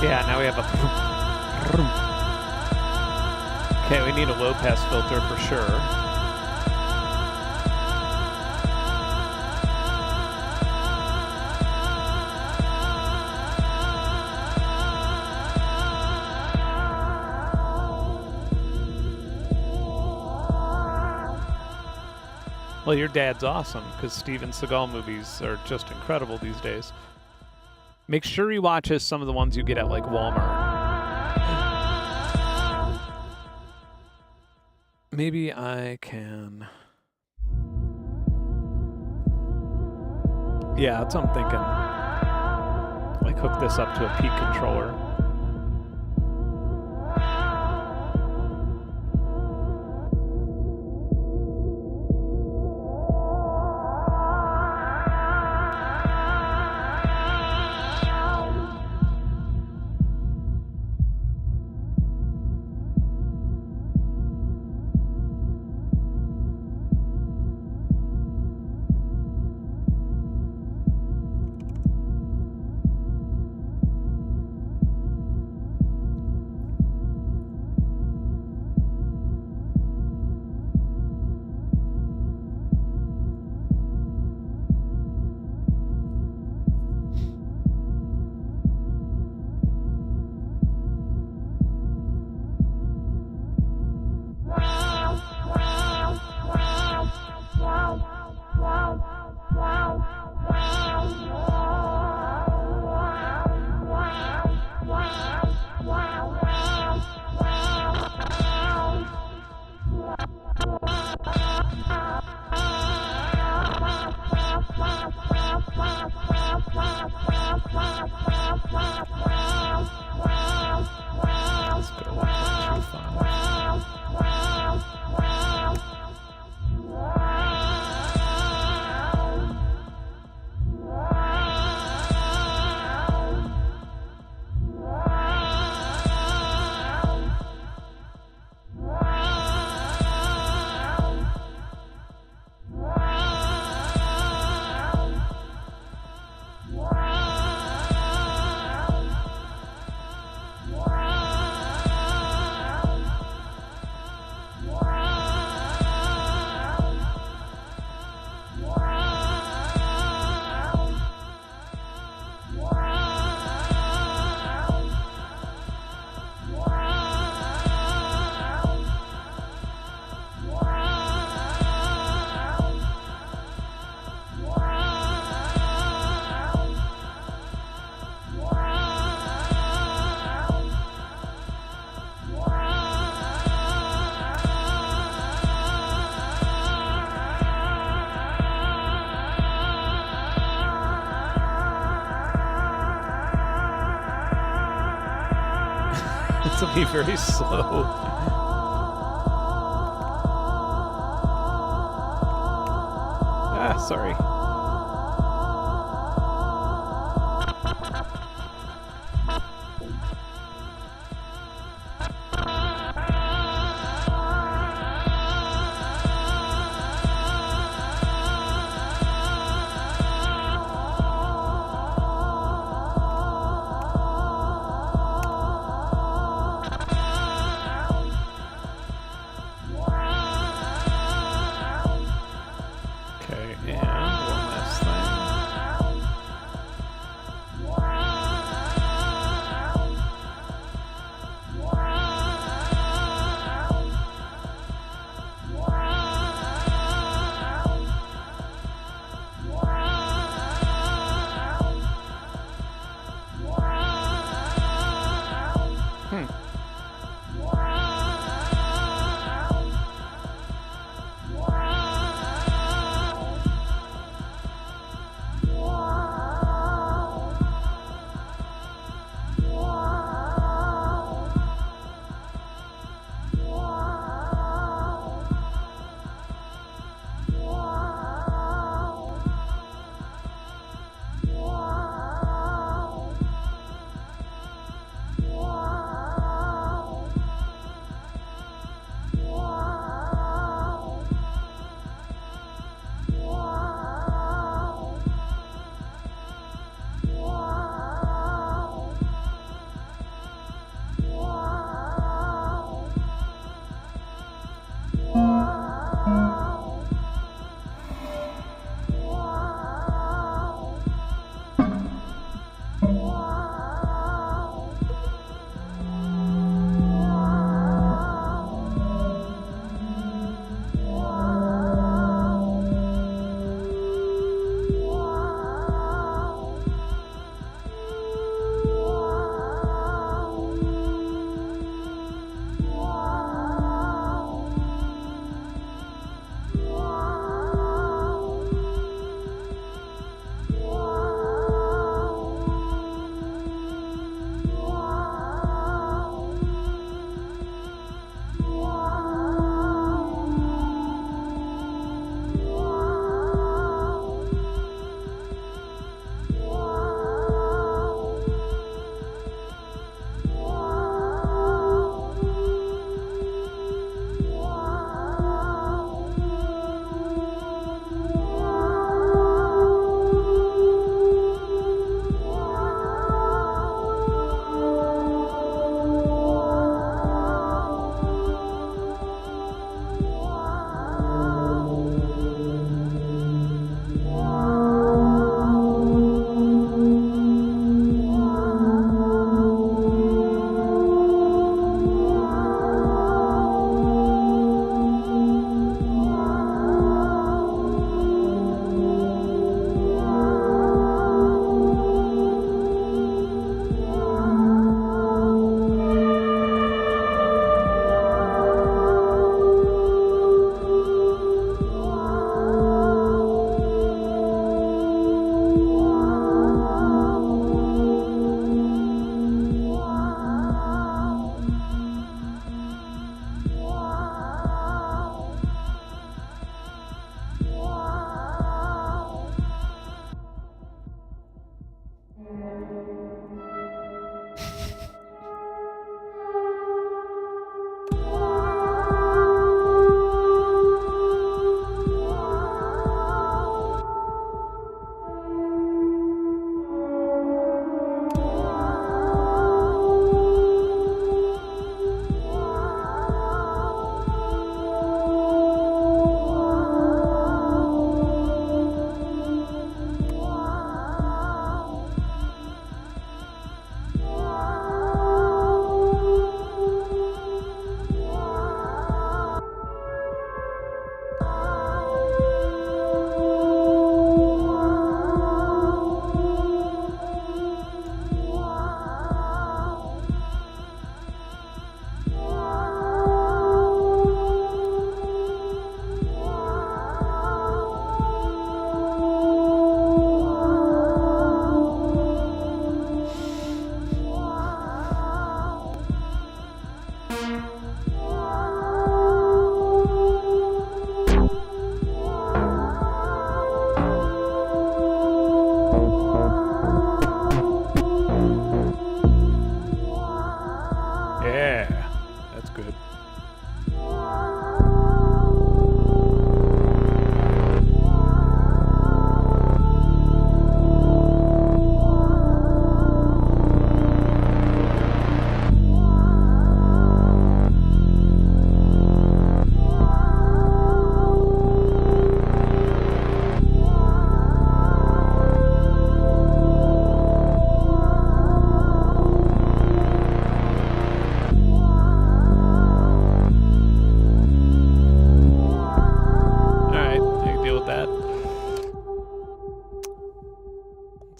Yeah, now we have a... Okay, we need a low-pass filter for sure. Well, your dad's awesome, because Steven Seagal movies are just incredible these days. Make sure he watches some of the ones you get at, like, Walmart. Maybe I can... Yeah, that's what I'm thinking. Like, hook this up to a peak controller. Let's go 1.25. This will be very slow. Ah, sorry. Okay, and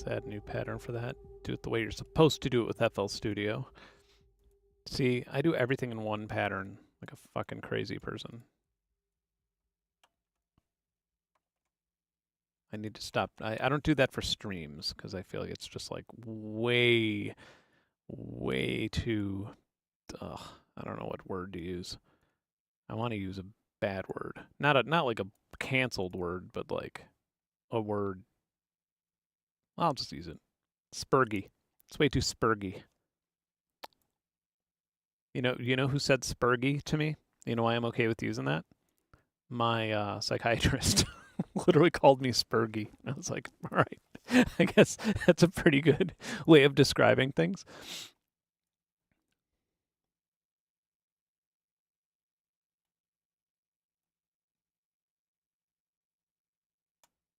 add a new pattern for that. Do it the way you're supposed to do it with FL Studio. See, I do everything in one pattern like a fucking crazy person. I need to stop. I don't do that for streams because I feel like it's just like way too, I don't know what word to use. I want to use a bad word. Not like a canceled word, but like a word. I'll just use it. Spurgy. It's way too spurgy. You know who said spurgy to me? You know why I'm okay with using that? My psychiatrist literally called me spurgy. I was like, all right, I guess that's a pretty good way of describing things.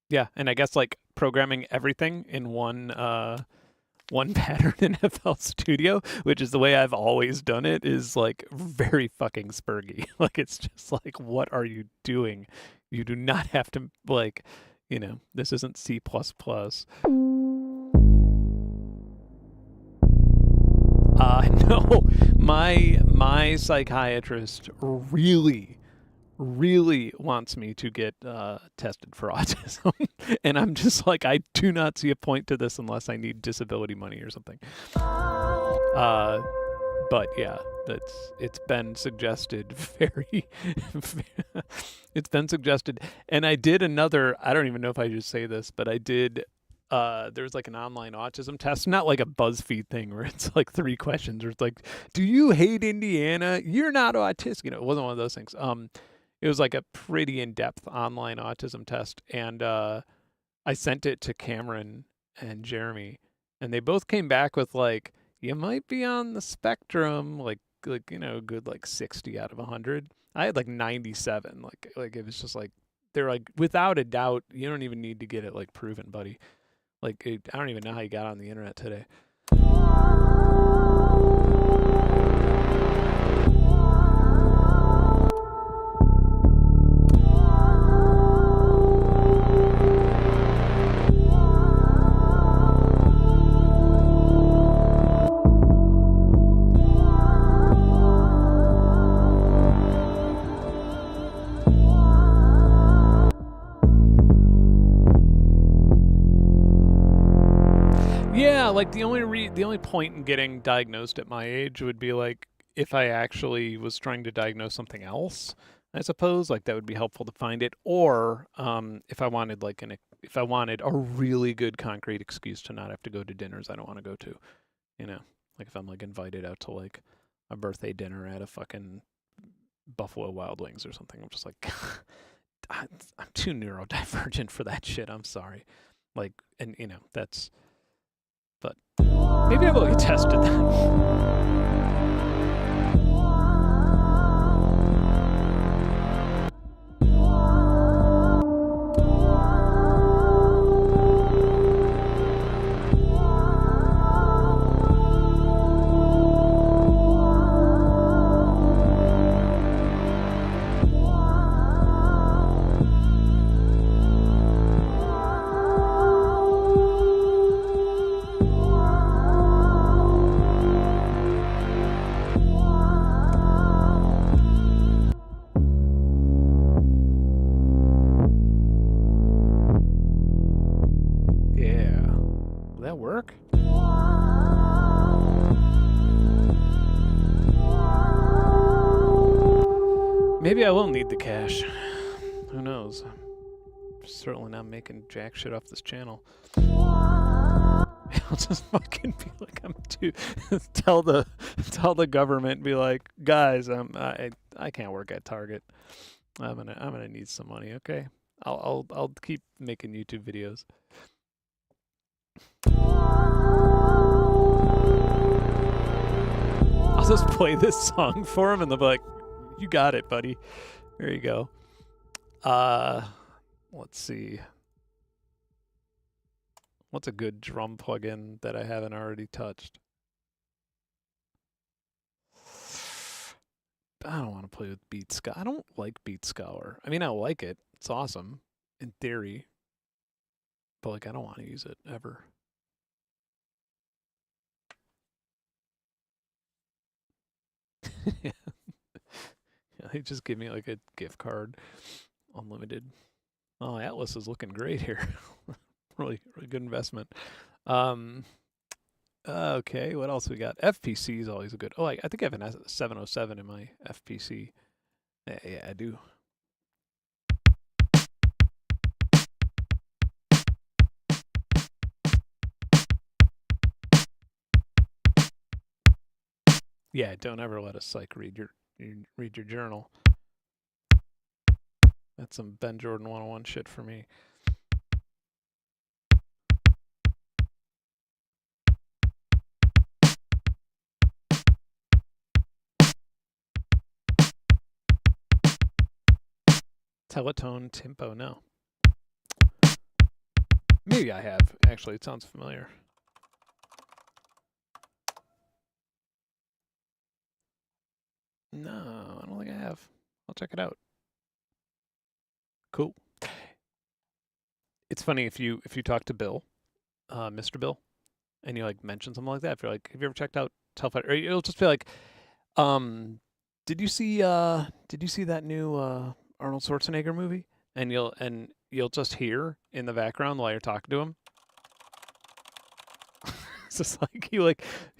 Yeah, and I guess like programming everything in one pattern in FL Studio, which is the way I've always done it, is like very fucking spurgy. Like it's just like, what are you doing? You do not have to like, this isn't C++. No, my psychiatrist really wants me to get tested for autism. And I'm just like, I do not see a point to this unless I need disability money or something. But yeah, it's been suggested it's been suggested. And I did another, I don't even know if I should say this, but I did, there's like an online autism test, not like a BuzzFeed thing where it's like 3 questions or it's like, do you hate Indiana? You're not autistic. It wasn't one of those things. It was like a pretty in-depth online autism test, and I sent it to Cameron and Jeremy, and they both came back with like, you might be on the spectrum, like good like 60 out of 100. I had like 97. Like it was just like, they're like, without a doubt, you don't even need to get it like proven, buddy. Like I don't even know how you got on the internet today. Yeah, like the only point in getting diagnosed at my age would be like if I actually was trying to diagnose something else, I suppose, like that would be helpful to find it, or if I wanted if I wanted a really good concrete excuse to not have to go to dinners I don't want to go to, like if I'm like invited out to like a birthday dinner at a fucking Buffalo Wild Wings or something, I'm just like I'm too neurodivergent for that shit. I'm sorry. Like, and that's. But maybe I will get tested then. Maybe I will need the cash. Who knows? I'm certainly not making jack shit off this channel. I'll just fucking be like, I'm too. tell the government, be like, guys, I can't work at Target. I'm gonna need some money. Okay, I'll keep making YouTube videos. I'll just play this song for him, and they'll be like, you got it, buddy. There you go. Let's see. What's a good drum plugin that I haven't already touched? I don't want to play with Beat Scholar. I don't like Beat Scholar. I mean, I like it. It's awesome in theory. But like, I don't want to use it ever. Yeah. They just give me like a gift card, unlimited. Oh, Atlas is looking great here. Really, really good investment. Okay, what else we got? FPC is always a good. Oh, I think I have an 707 in my FPC. Yeah, I do. Yeah, don't ever let a psych read your journal. That's some Ben Jordan 101 shit for me. Teletone Tempo, no. Maybe I have. Actually, it sounds familiar. No, I don't think I have. I'll check it out. Cool. It's funny if you talk to Bill, Mr. Bill, and you like mention something like that. If you're like, have you ever checked out Telefighter? Or it'll just be like, did you see that new Arnold Schwarzenegger movie? And you'll just hear in the background while you're talking to him. It's just like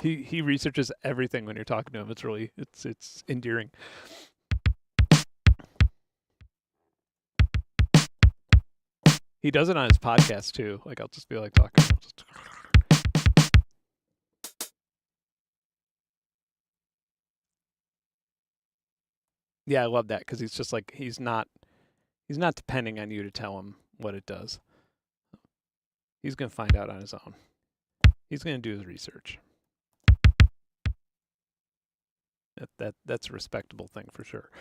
he researches everything when you're talking to him. It's really it's endearing. He does it on his podcast too. Like I'll just be like talking. Yeah, I love that because he's just like he's not depending on you to tell him what it does. He's gonna find out on his own. He's gonna do his research. That's a respectable thing for sure.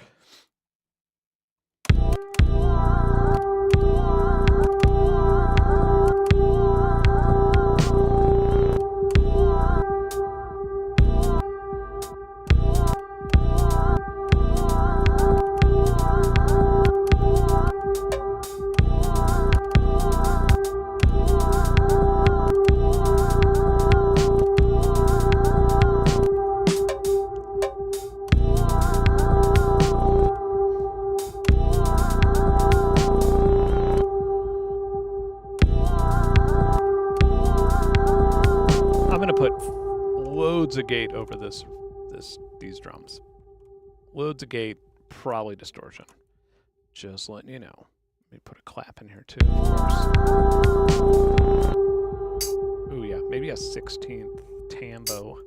Loads of gate over these drums. Loads of gate, probably distortion. Just letting you know. Let me put a clap in here too, of course. Ooh yeah, maybe a 16th tambo.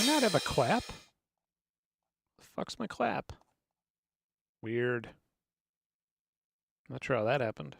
Not have a clap? The fuck's my clap? Weird. Not sure how that happened.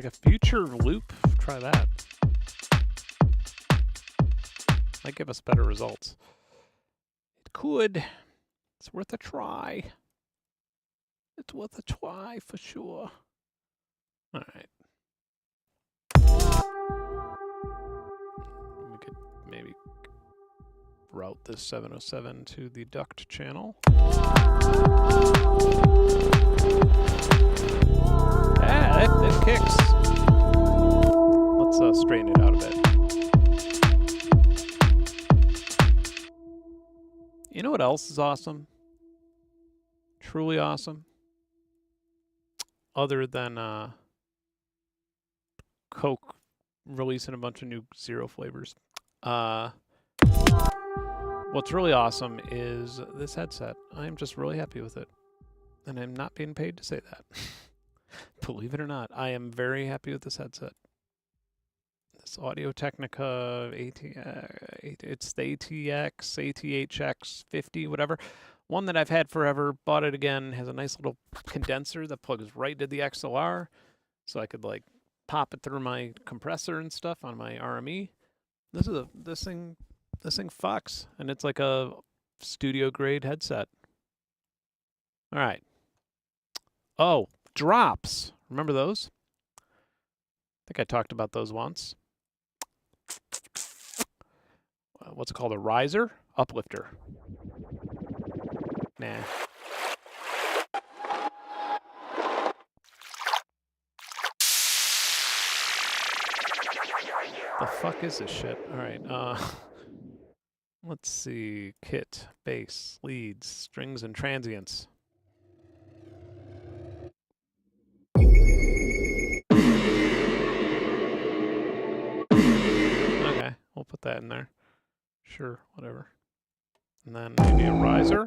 Like a future loop? Try that. Might give us better results. It could. It's worth a try. It's worth a try for sure. All right. We could maybe route this 707 to the duct channel. Ah, that kicks. Let's straighten it out a bit. You know what else is awesome? Truly awesome? Other than Coke releasing a bunch of new zero flavors. What's really awesome is this headset. I'm just really happy with it. And I'm not being paid to say that. Believe it or not, I am very happy with this headset. This Audio-Technica, it's the ATX 50, whatever. One that I've had forever, bought it again, has a nice little condenser that plugs right to the XLR. So I could like pop it through my compressor and stuff on my RME. This thing fucks, and it's like a studio grade headset. All right. Oh, drops. Remember those? I think I talked about those once. What's it called? A riser? Uplifter. Nah. The fuck is this shit? All right. Let's see. Kit, bass, leads, strings, and transients. Okay, we'll put that in there. Sure, whatever. And then maybe a riser.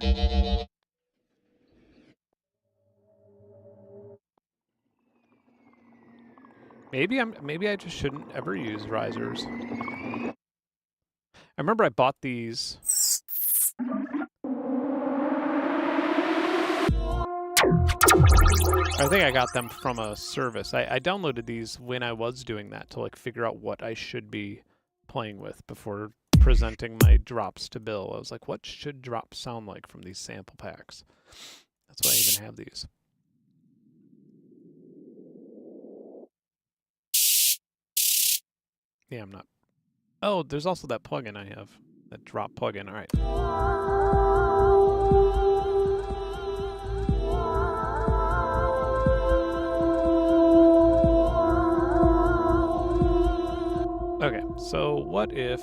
Maybe I just shouldn't ever use risers. I remember I bought these. I think I got them from a service. I downloaded these when I was doing that to like figure out what I should be playing with before presenting my drops to Bill. I was like, what should drops sound like from these sample packs? That's why I even have these. Yeah, I'm not. Oh, there's also that plugin I have. That drop plugin. All right. Okay, so what if...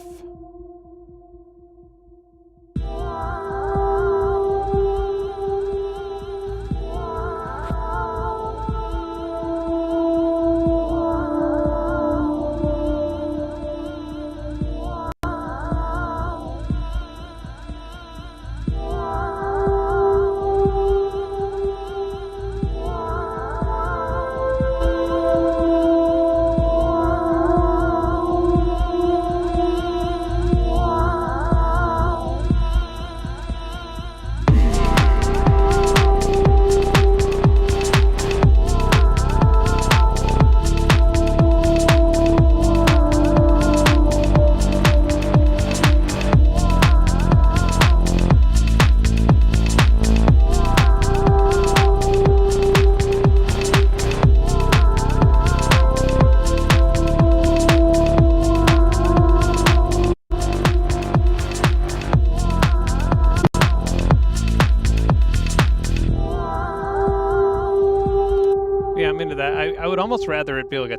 I would almost rather it be like a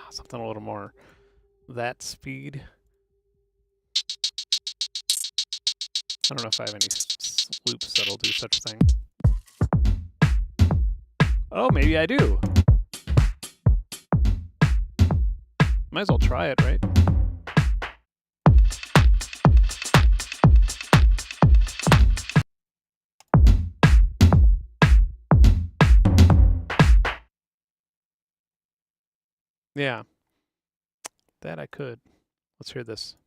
something a little more that speed. I don't know if I have any loops that'll do such a thing. Oh, maybe I do. Might as well try it, right? Yeah, that I could. Let's hear this.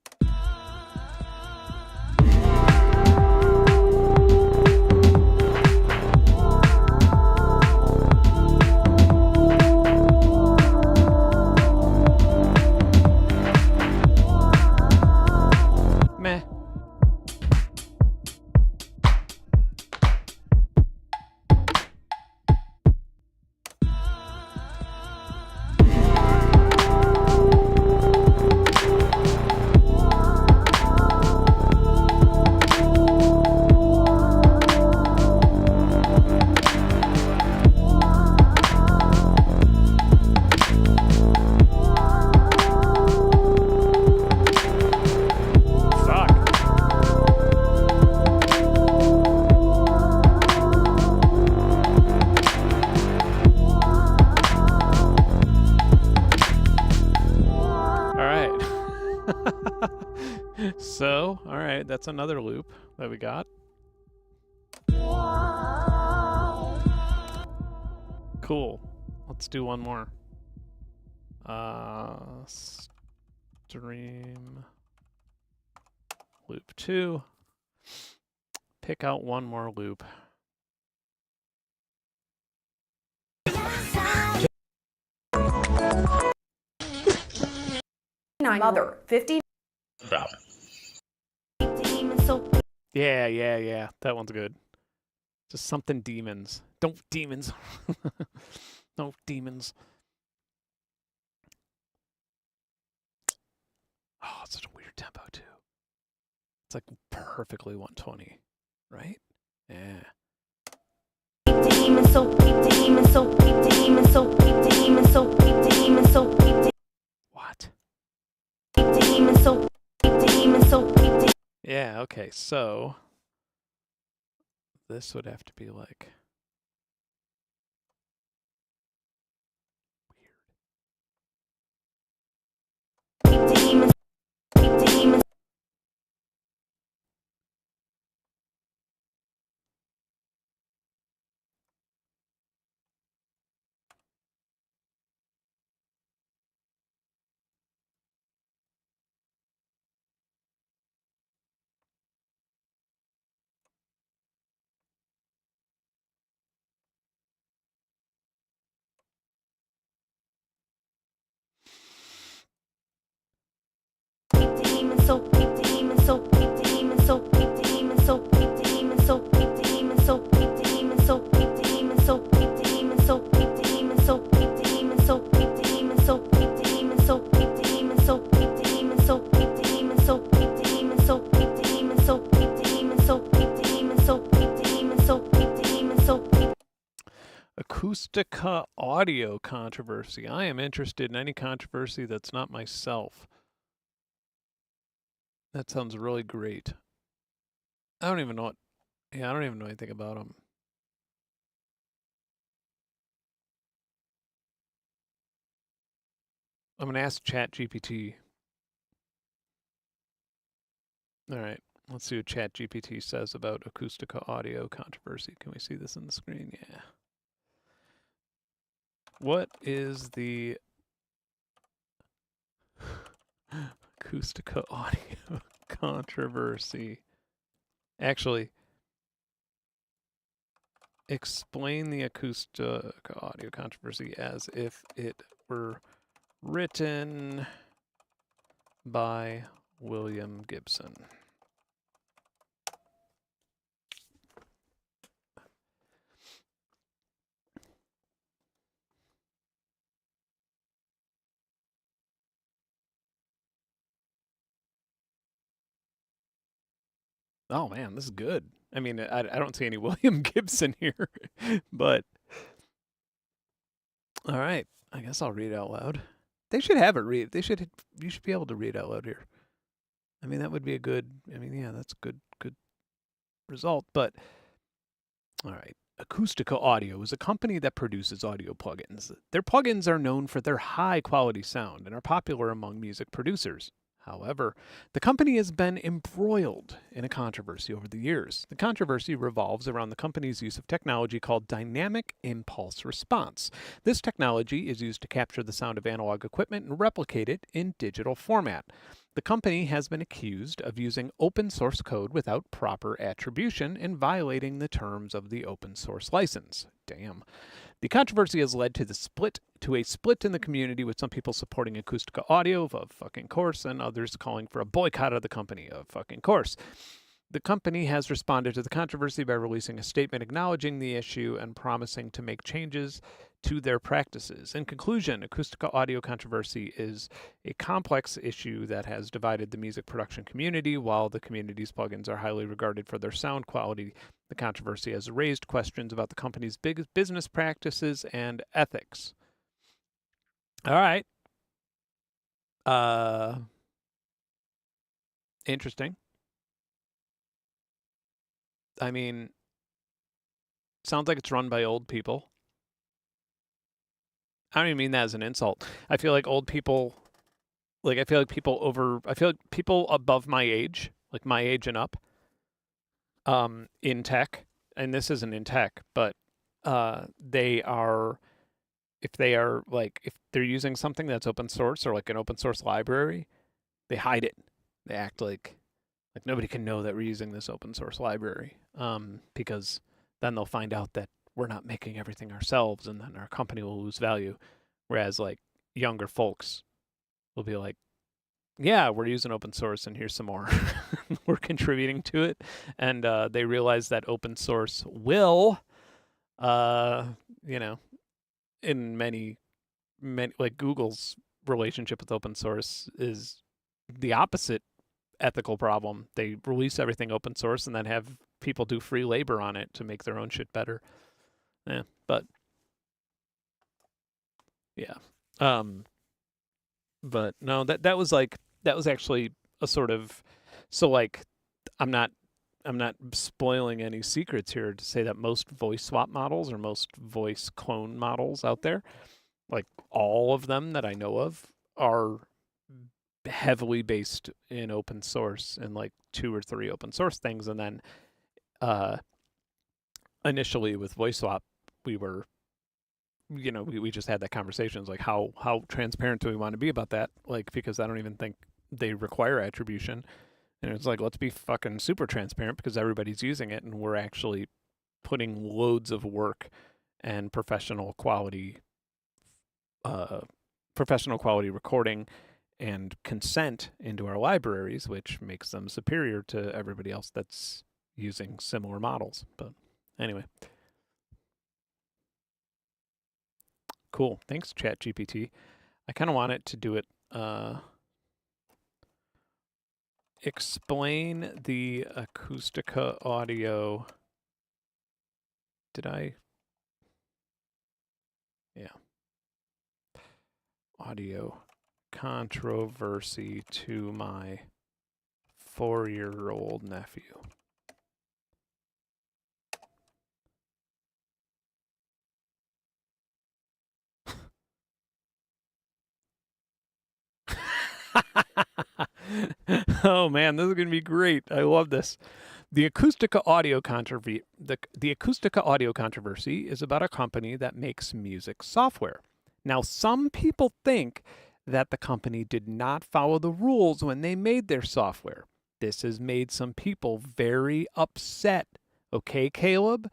So, all right, that's another loop that we got. Cool. Let's do one more. Stream loop 2. Pick out one more loop. Mother, 50. Yeah. That one's good. Just something demons. Don't demons. No demons. Oh, it's such a weird tempo too. It's like perfectly 120, right? Yeah. What? Yeah, okay, so this would have to be like weird. Acoustica audio controversy. I am interested in any controversy that's not myself. That sounds really great. I don't even know I don't even know anything about them. I'm going to ask ChatGPT. All right, let's see what ChatGPT says about Acoustica audio controversy. Can we see this on the screen? Yeah. What is the Acoustica audio controversy? Actually, explain the Acoustica audio controversy as if it were written by William Gibson. Oh man, this is good. I mean, I don't see any William Gibson here, but all right. I guess I'll read out loud. They should have it read. You should be able to read out loud here. I mean, that would be a good. I mean, yeah, that's good result. But all right. Acoustica Audio is a company that produces audio plugins. Their plugins are known for their high quality sound and are popular among music producers. However, the company has been embroiled in a controversy over the years. The controversy revolves around the company's use of technology called dynamic impulse response. This technology is used to capture the sound of analog equipment and replicate it in digital format. The company has been accused of using open source code without proper attribution and violating the terms of the open source license. Damn. The controversy has led to a split in the community, with some people supporting Acoustica Audio, of fucking course, and others calling for a boycott of the company, of fucking course. The company has responded to the controversy by releasing a statement acknowledging the issue and promising to make changes to their practices. In conclusion, Acoustica Audio controversy is a complex issue that has divided the music production community. While the community's plugins are highly regarded for their sound quality, the controversy has raised questions about the company's business practices and ethics. All right. Interesting. I mean, sounds like it's run by old people. I don't even mean that as an insult. I feel like old people, like I feel like people above my age, like my age and up, in tech, and this isn't in tech, but they are, if they're using something that's open source or like an open source library, they hide it. They act like nobody can know that we're using this open source library, because then they'll find out that we're not making everything ourselves, and then our company will lose value. Whereas like younger folks will be like, yeah, we're using open source and here's some more. We're contributing to it. And they realize that open source will, in many, like Google's relationship with open source is the opposite ethical problem. They release everything open source and then have people do free labor on it to make their own shit better. Yeah, but yeah. But no, that was actually a sort of, so like I'm not spoiling any secrets here to say that most voice swap models or most voice clone models out there, like all of them that I know of, are heavily based in open source and like 2 or 3 open source things. And then initially with voice swap, we were, we just had that conversation. It's like, how transparent do we want to be about that? Like, because I don't even think they require attribution. And it's like, let's be fucking super transparent because everybody's using it and we're actually putting loads of work and professional quality recording and consent into our libraries, which makes them superior to everybody else that's using similar models. But anyway. Cool. Thanks, ChatGPT. I kind of want it to do it. Explain the Acoustica audio. Yeah. Audio controversy to my 4-year-old nephew. Oh man, this is going to be great. I love this. The Acoustica audio controversy. The Acoustica audio controversy is about a company that makes music software. Now, some people think that the company did not follow the rules when they made their software. This has made some people very upset. Okay, Caleb?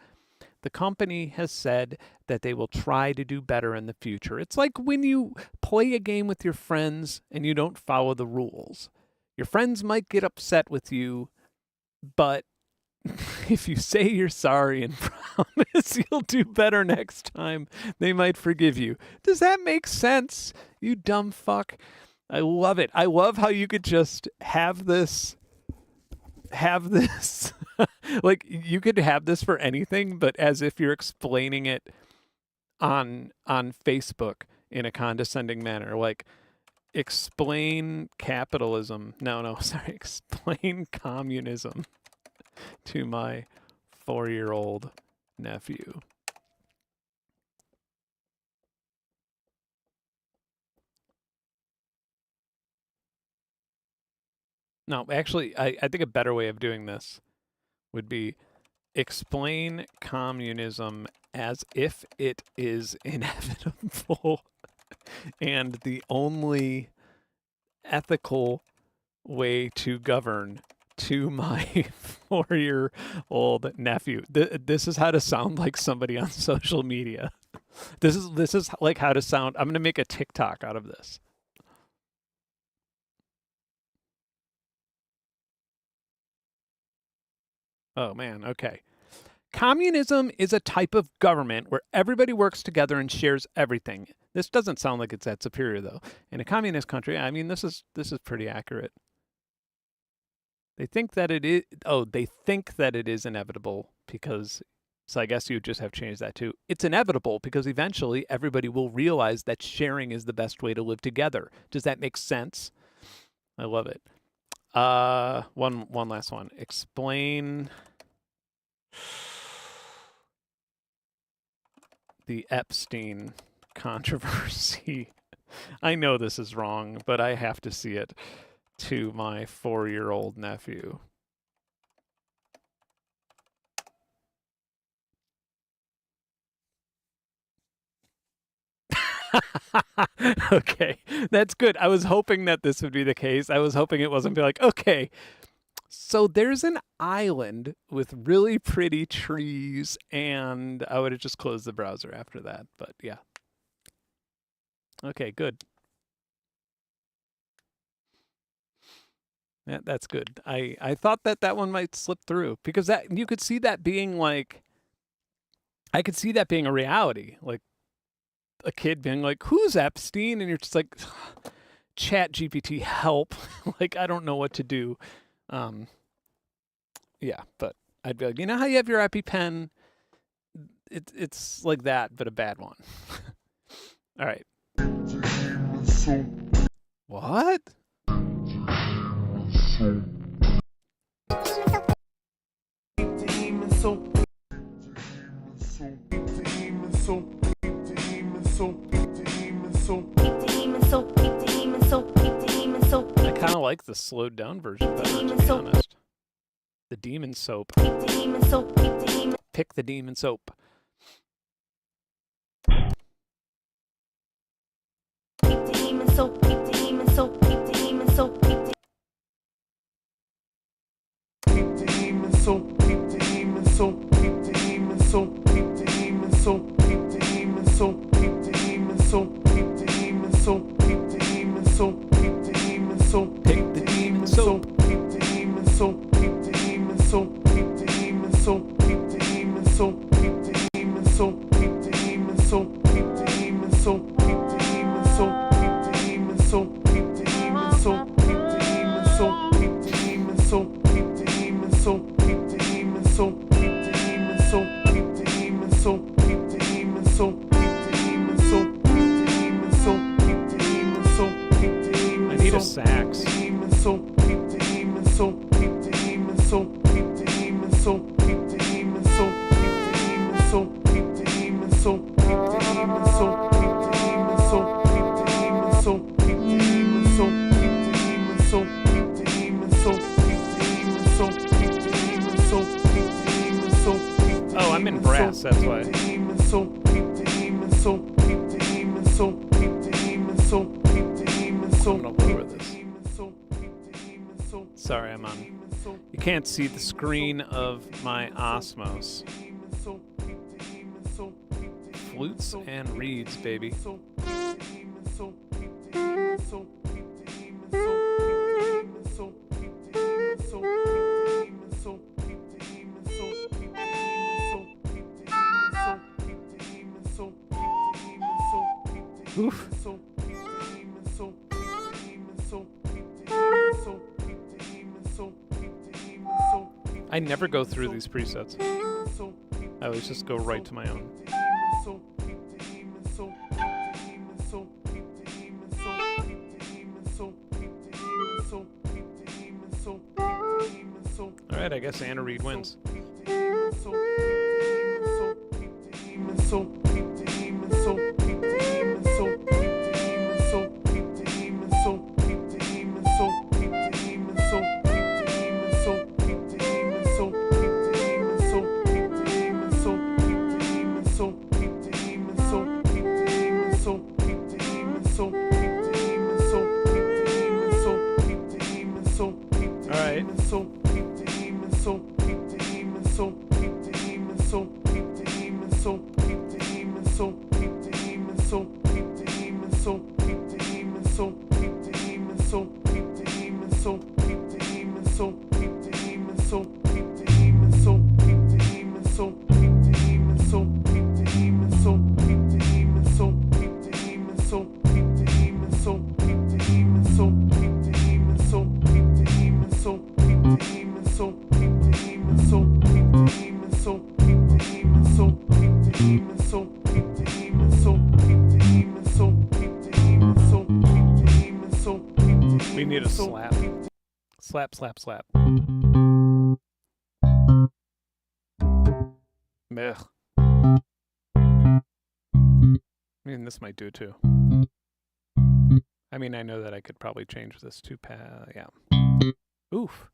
The company has said that they will try to do better in the future. It's like when you play a game with your friends and you don't follow the rules. Your friends might get upset with you, but if you say you're sorry and promise you'll do better next time, they might forgive you. Does that make sense, you dumb fuck? I love it. I love how you could just have this like you could have this for anything, but as if you're explaining it on Facebook in a condescending manner, like explain capitalism. No, sorry, explain communism to my 4-year-old nephew. No, actually, I think a better way of doing this would be explain communism as if it is inevitable and the only ethical way to govern to my 4-year-old nephew. This is how to sound like somebody on social media. This is like how to sound. I'm going to make a TikTok out of this. Oh man, okay. Communism is a type of government where everybody works together and shares everything. This doesn't sound like it's that superior though. In a communist country, I mean, this is pretty accurate. They think that it is. Oh, they think that it is inevitable because. So I guess you just have changed that too. It's inevitable because eventually everybody will realize that sharing is the best way to live together. Does that make sense? I love it. One last one. Explain the Epstein controversy I know this is wrong, but I have to see it to my 4-year-old nephew. Okay, that's good. I was hoping that this would be the case. I was hoping it wasn't be like, okay, so there's an island with really pretty trees, and I would have just closed the browser after that. But yeah. Okay, good. Yeah, that's good. I thought that one might slip through because that you could see that being like, I could see that being a reality, like a kid being like, "Who's Epstein?" and you're just like, "Chat GPT, help!" Like I don't know what to do. Yeah, but I'd be like, you know how you have your EpiPen? It's like that, but a bad one. All right. What? I kind of like the slowed down version better, to be honest. The demon soap. Pick the demon soap. I need a sax. Oh, I'm in brass, that's why. I'm gonna lower this. Sorry, I'm on. You can't see the screen of my Osmos. Flutes and reeds, baby. Oof. I never go through these presets. I always just go right to my own. Alright, I guess Anna Reed wins. We need a slap. Slap, slap, slap. Meh. I mean, this might do it too. I mean, I know that I could probably change this to yeah. Oof.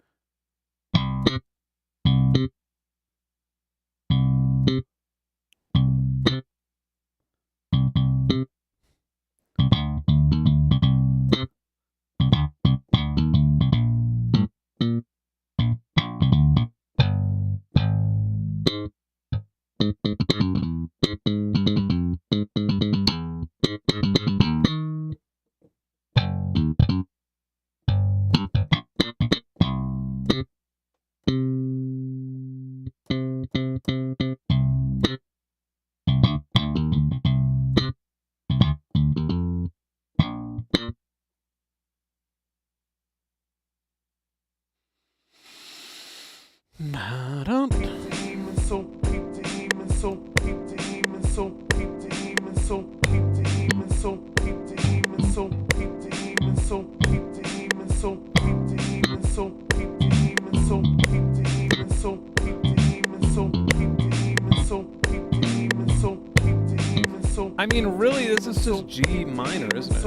I mean, really, this is just G minor, isn't it?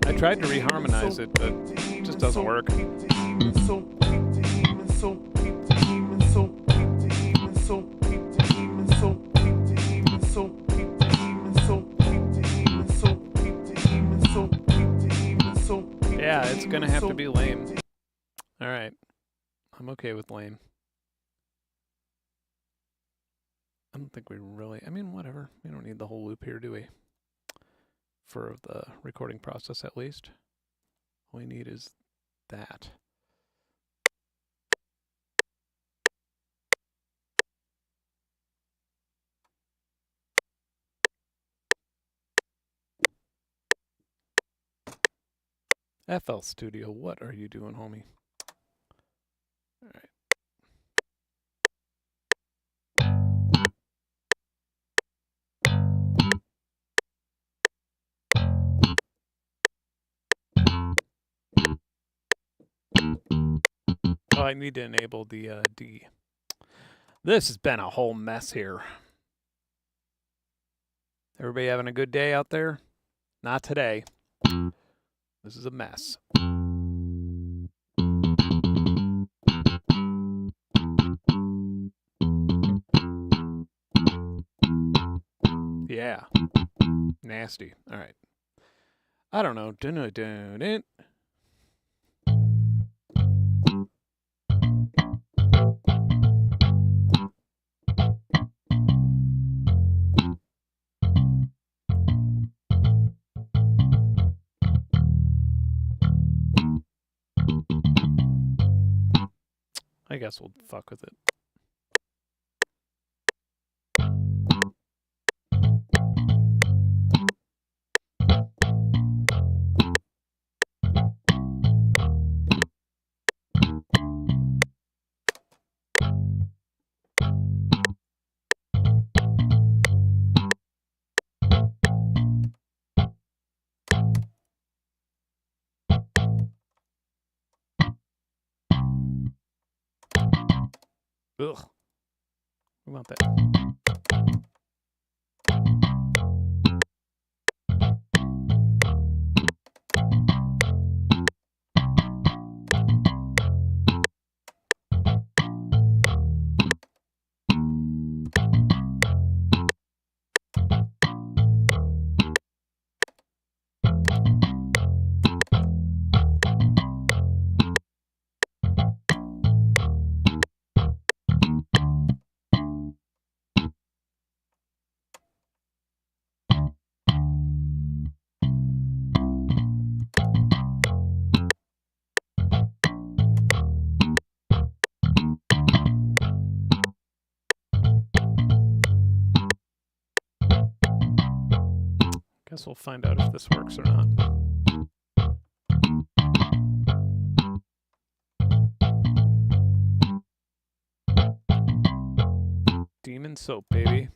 I tried to reharmonize it, but it just doesn't work. Yeah, it's gonna have to be lame. Alright. I'm okay with lame. I don't think we really, I mean, whatever. We don't need the whole loop here, do we? For the recording process, at least. All we need is that. FL Studio, what are you doing, homie? All right. Oh, I need to enable the D. This has been a whole mess here. Everybody having a good day out there? Not today. This is a mess. Yeah. Nasty. All right. I don't know. I guess we'll fuck with it. Ugh. We want that. Guess we'll find out if this works or not. Demon Soap, baby.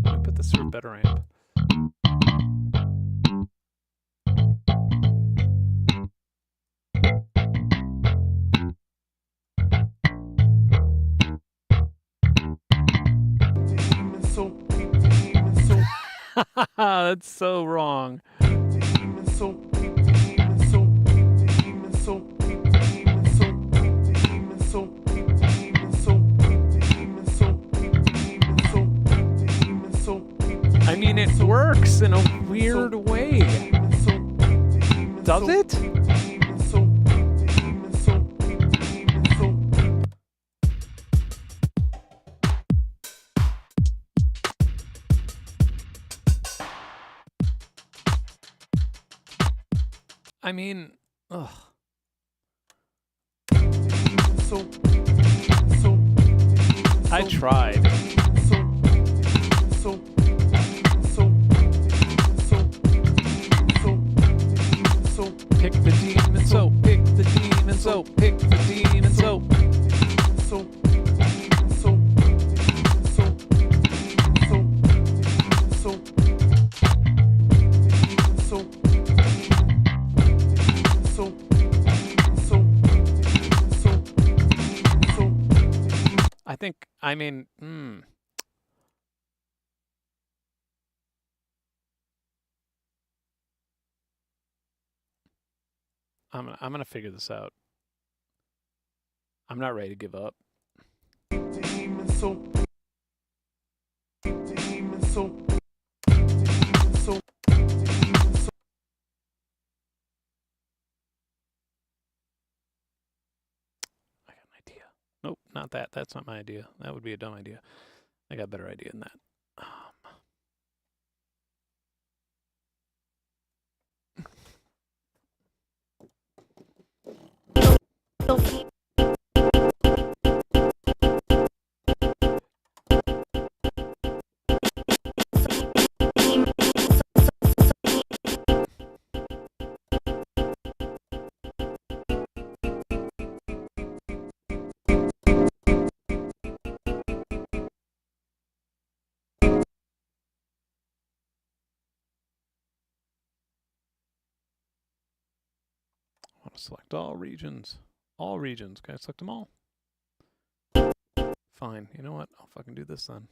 Let me put this through a better amp. That's so wrong. I mean, it works in a weird way. Does it? I mean, ugh. I tried. Pick the demon soap, pick the demon soap, pick the demon soap. I think, I mean, I'm gonna figure this out. I'm not ready to give up. Nope, not that. That's not my idea. That would be a dumb idea. I got a better idea than that. I want to select all regions. All regions. Can I select them all? Fine. You know what? I'll fucking do this then.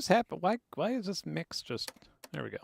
is happening? Why is this mix just? There we go.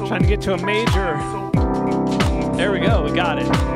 Trying to get to a major. There we go, we got it.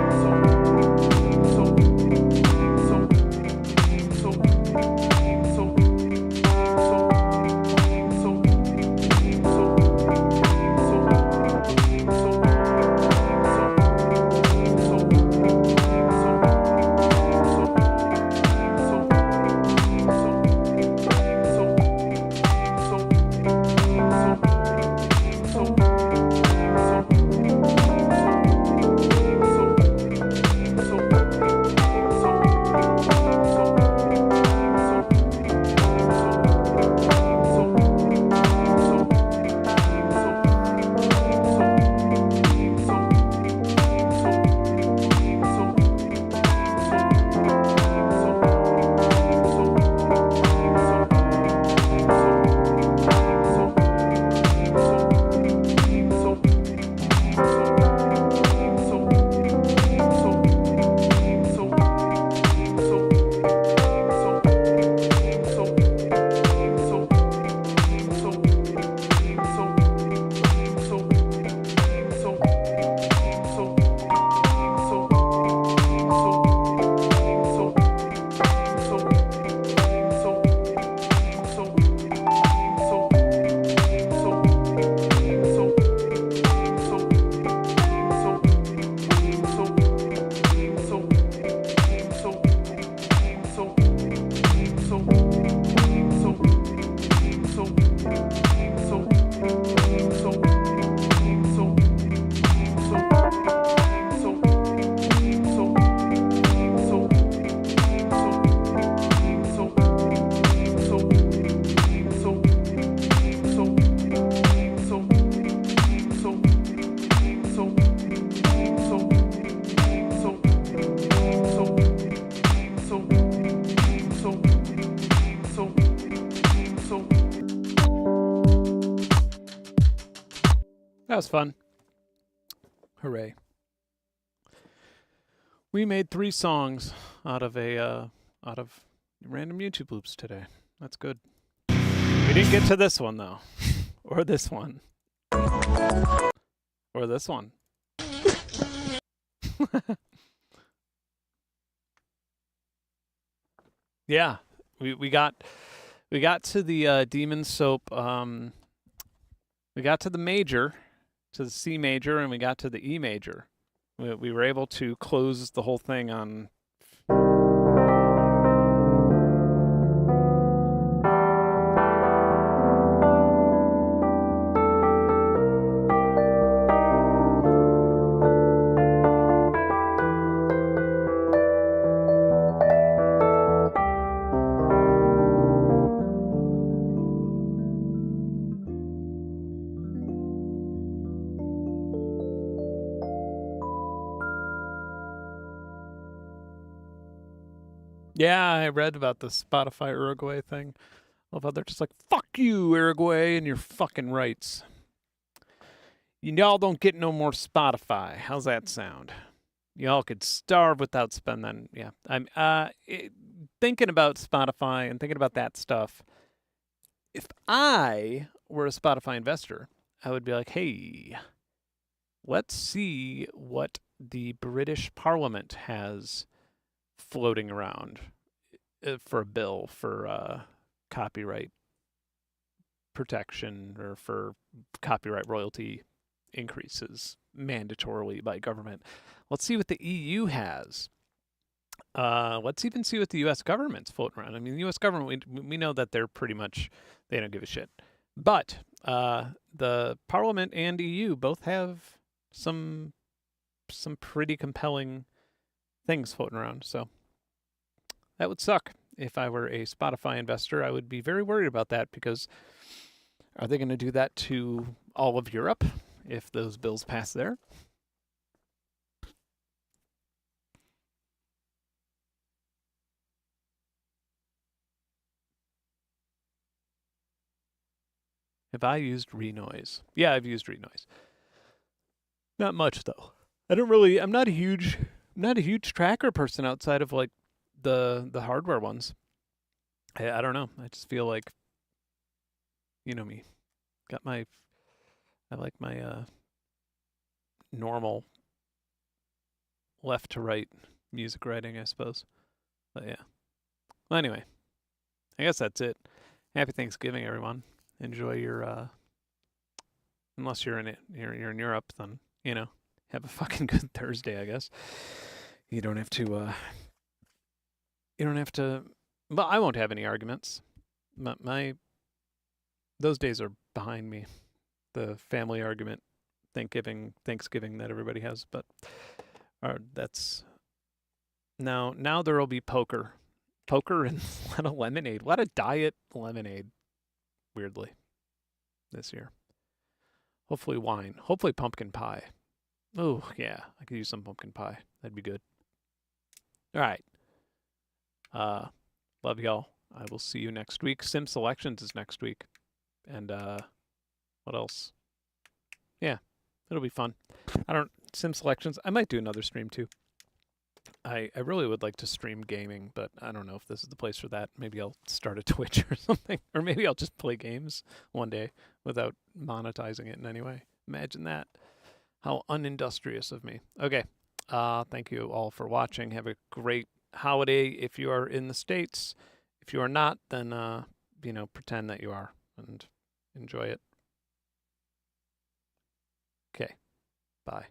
was fun. Hooray. We made 3 songs out of random YouTube loops today. That's good. We didn't get to this one though. Or this one. Or this one. Yeah. We got to the Demon Soap we got to the major, to the C major, and we got to the E major. We were able to close the whole thing on Yeah, I read about the Spotify Uruguay thing. Love how they're just like, fuck you, Uruguay, and your fucking rights. Y'all don't get no more Spotify. How's that sound? Y'all could starve without spending. Yeah, I'm thinking about Spotify and thinking about that stuff. If I were a Spotify investor, I would be like, hey, let's see what the British Parliament has floating around for a bill for copyright protection or for copyright royalty increases mandatorily by government. Let's see what the EU has. Let's even see what the U.S. government's floating around. I mean, the U.S. government, we know that they're pretty much, they don't give a shit. But the Parliament and EU both have some pretty compelling things floating around. So that would suck. If I were a Spotify investor, I would be very worried about that, because are they going to do that to all of Europe if those bills pass there? Have I used Renoise? Yeah, I've used Renoise. Not much though. I'm not a huge tracker person outside of like the hardware ones. I don't know. I just feel like, you know me. I like my normal left to right music writing, I suppose. But yeah. Well, anyway, I guess that's it. Happy Thanksgiving, everyone. Enjoy your unless you're in Europe, then, you know, have a fucking good Thursday, I guess. You don't have to well, I won't have any arguments. Those days are behind me. The family argument, Thanksgiving that everybody has, but that's now there'll be poker and a lot of lemonade. A lot of diet lemonade, weirdly, this year. Hopefully wine. Hopefully pumpkin pie. Oh, yeah. I could use some pumpkin pie. That'd be good. All right. Love y'all. I will see you next week. Sim Selections is next week. And what else? Yeah, it'll be fun. Sim Selections. I might do another stream too. I really would like to stream gaming, but I don't know if this is the place for that. Maybe I'll start a Twitch or something. Or maybe I'll just play games one day without monetizing it in any way. Imagine that. How unindustrious of me. Okay. Thank you all for watching. Have a great holiday if you are in the States. If you are not, then, pretend that you are and enjoy it. Okay. Bye.